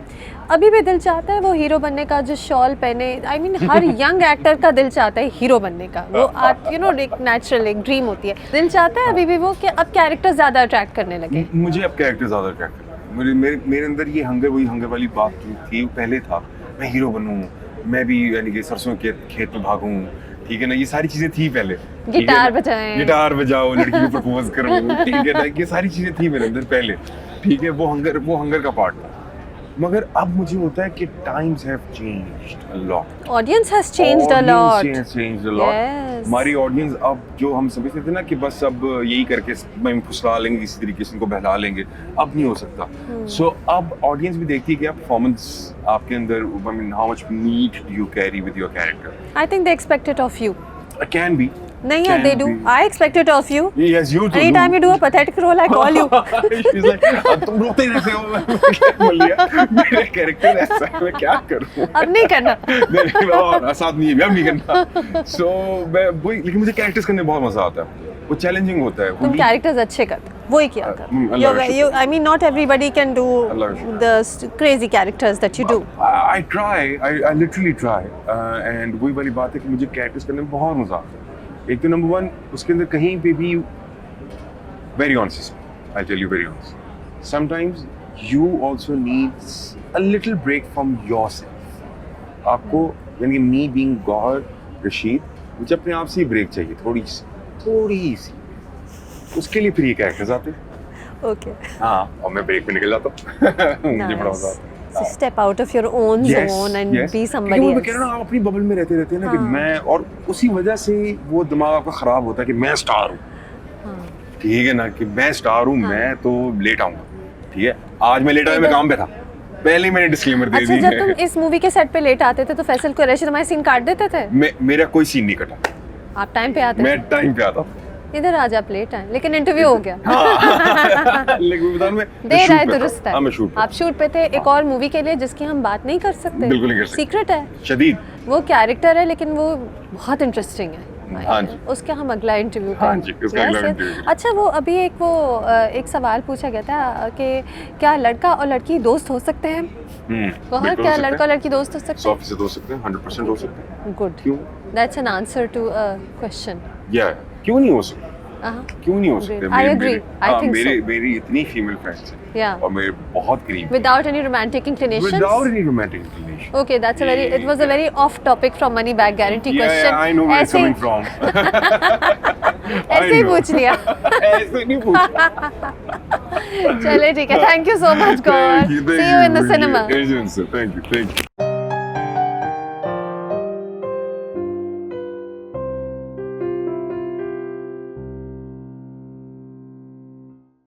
अभी भी दिल चाहता है वो हीरो बनने का, जो शॉल पहने, I mean her young actor का दिल चाहता है हीरो बनने का। वो आप यू नो एक नेचुरल एक ड्रीम होती है, दिल चाहता है अभी भी वो कि अब कैरेक्टर ज़्यादा अट्रैक्ट करने लगे। मुझे अब कैरेक्टर ज़्यादा अट्रैक्ट करता है। मेरे अंदर ये हंगर, वही हंगर वाली बात जो थी पहले था, मैं हीरो बनूँ, मैं भी यानी कि सरसों के खेत में भागूं, ठीक है ना, ये सारी चीजें थी पहले। गिटार बजाएं, गिटार बजाओ, लड़की को प्रपोज करो, ठीक है ना, ये सारी चीजें थी मेरे अंदर पहले, ठीक है। वो हंगर का पार्ट था। मगर अब मुझे होता है कि times have changed a lot, audience has changed a lot. Yes. हमारी ऑडियंस अब, जो हम समझते थे ना कि बस अब यही करके मैं फुसला लेंगे, किसी तरीके से इनको बहला लेंगे, अब नहीं हो सकता। सो अब ऑडियंस भी देखती है कि आप परफॉर्मेंस आपके अंदर, I mean how much meet do you carry with your character. I think they expect it of you. Can be नहीं यार, they do. I expect it of you. Yes, you too. Anytime you do a pathetic role, I call you. She's like, अब तुम रोते ही रहते हो। मलिया, मेरा character ऐसा है, मैं क्या करूँ? अब नहीं करना। नहीं, और साथ नहीं है, अब नहीं करना। So मैं वही, लेकिन मुझे कैरेक्टर्स करने में बहुत मजा आता है। वो चैलेंजिंग होता है। तुम कैरेक्टर्स अच्छे करते हो, वही किया कर। I mean, not everybody can do the crazy characters that you do. I try, I literally try, and वही वाली बात है कि मुझे कैरेक्टर्स करने में बहुत मजा आता है। एक तो नंबर 1, उसके अंदर कहीं पे भी very honest, I'll tell you very honest, sometimes you also need a little break from yourself. आपको यानी me being गौहर रशीद, मुझे अपने आप से ही ब्रेक चाहिए, थोड़ी सी। उसके लिए फिर ये कैरेक्टर्स आते हैं। ओके हाँ, और मैं ब्रेक पे निकल जाता हूँ मुझे बड़ा मजा आता है। So step out of your own zone and be क्योंकि somebody वो मैं else. कह रहा हूँ, आप अपनी बबल में रहते रहते हैं ना कि हाँ। मैं, और उसी वजह से वो दिमाग आपका खराब होता है कि मैं स्टार हूँ, हाँ। ठीक है ना, कि मैं स्टार हूँ, हाँ। मैं तो लेट आऊंगा, ठीक है, आज मैं लेट आया, मैं काम पे था, पहले ही मैंने डिस्क्लेमर दे अच्छा दी जब तुम है। इस मूवी के सेट पे लेट आते थे तो फैसल कुरैशी तुम्हारे सीन काट देते थे? मेरा कोई सीन नहीं कटा, आप टाइम पे आते मैं थे? टाइम पे आता इधर आज आप लेट आए लेकिन इंटरव्यू हो गया। हाँ। लेकिन बता मैं देर shoot आए पे था। दुरुस्त है। हाँ, मैं शूट आप शूट पे थे एक और मूवी के लिए जिसकी हम बात नहीं कर सकते। बिल्कुल नहीं कर सकते। सीक्रेट है। शदीद। वो कैरेक्टर है लेकिन वो बहुत इंटरेस्टिंग है। हाँ जी। उसका हम अगला इंटरव्यू हाँ जी, उसका अगला interview। अच्छा वो अभी एक सवाल पूछा गया था कि क्या लड़का और लड़की दोस्त हो सकते हैं? बहुत बिल्कुल क्या हो सकते लड़का और हैं। लड़की दोस्त हो सकते 100% हो सकते हैं, 100% हो सकते हैं। हैं? गुड। क्यों? That's an answer to a question. या क्यों नहीं हो सकते? क्यों नहीं हो सकते? I agree. I think so. मेरी इतनी फीमेल फ्रेंड्स हैं Yeah. और मेरे बहुत करीब हैं। Without any romantic inclinations? Without any romantic inclination. Okay, that's a very. It was a very off topic from money back guarantee Yeah, question. yeah, I know where it's ऐसे coming from. ऐसे ही पूछ लिया। ऐसे नहीं पूछा। चले ठीक है. Thank you so much, God. Thank you, See you in the cinema. Thank you.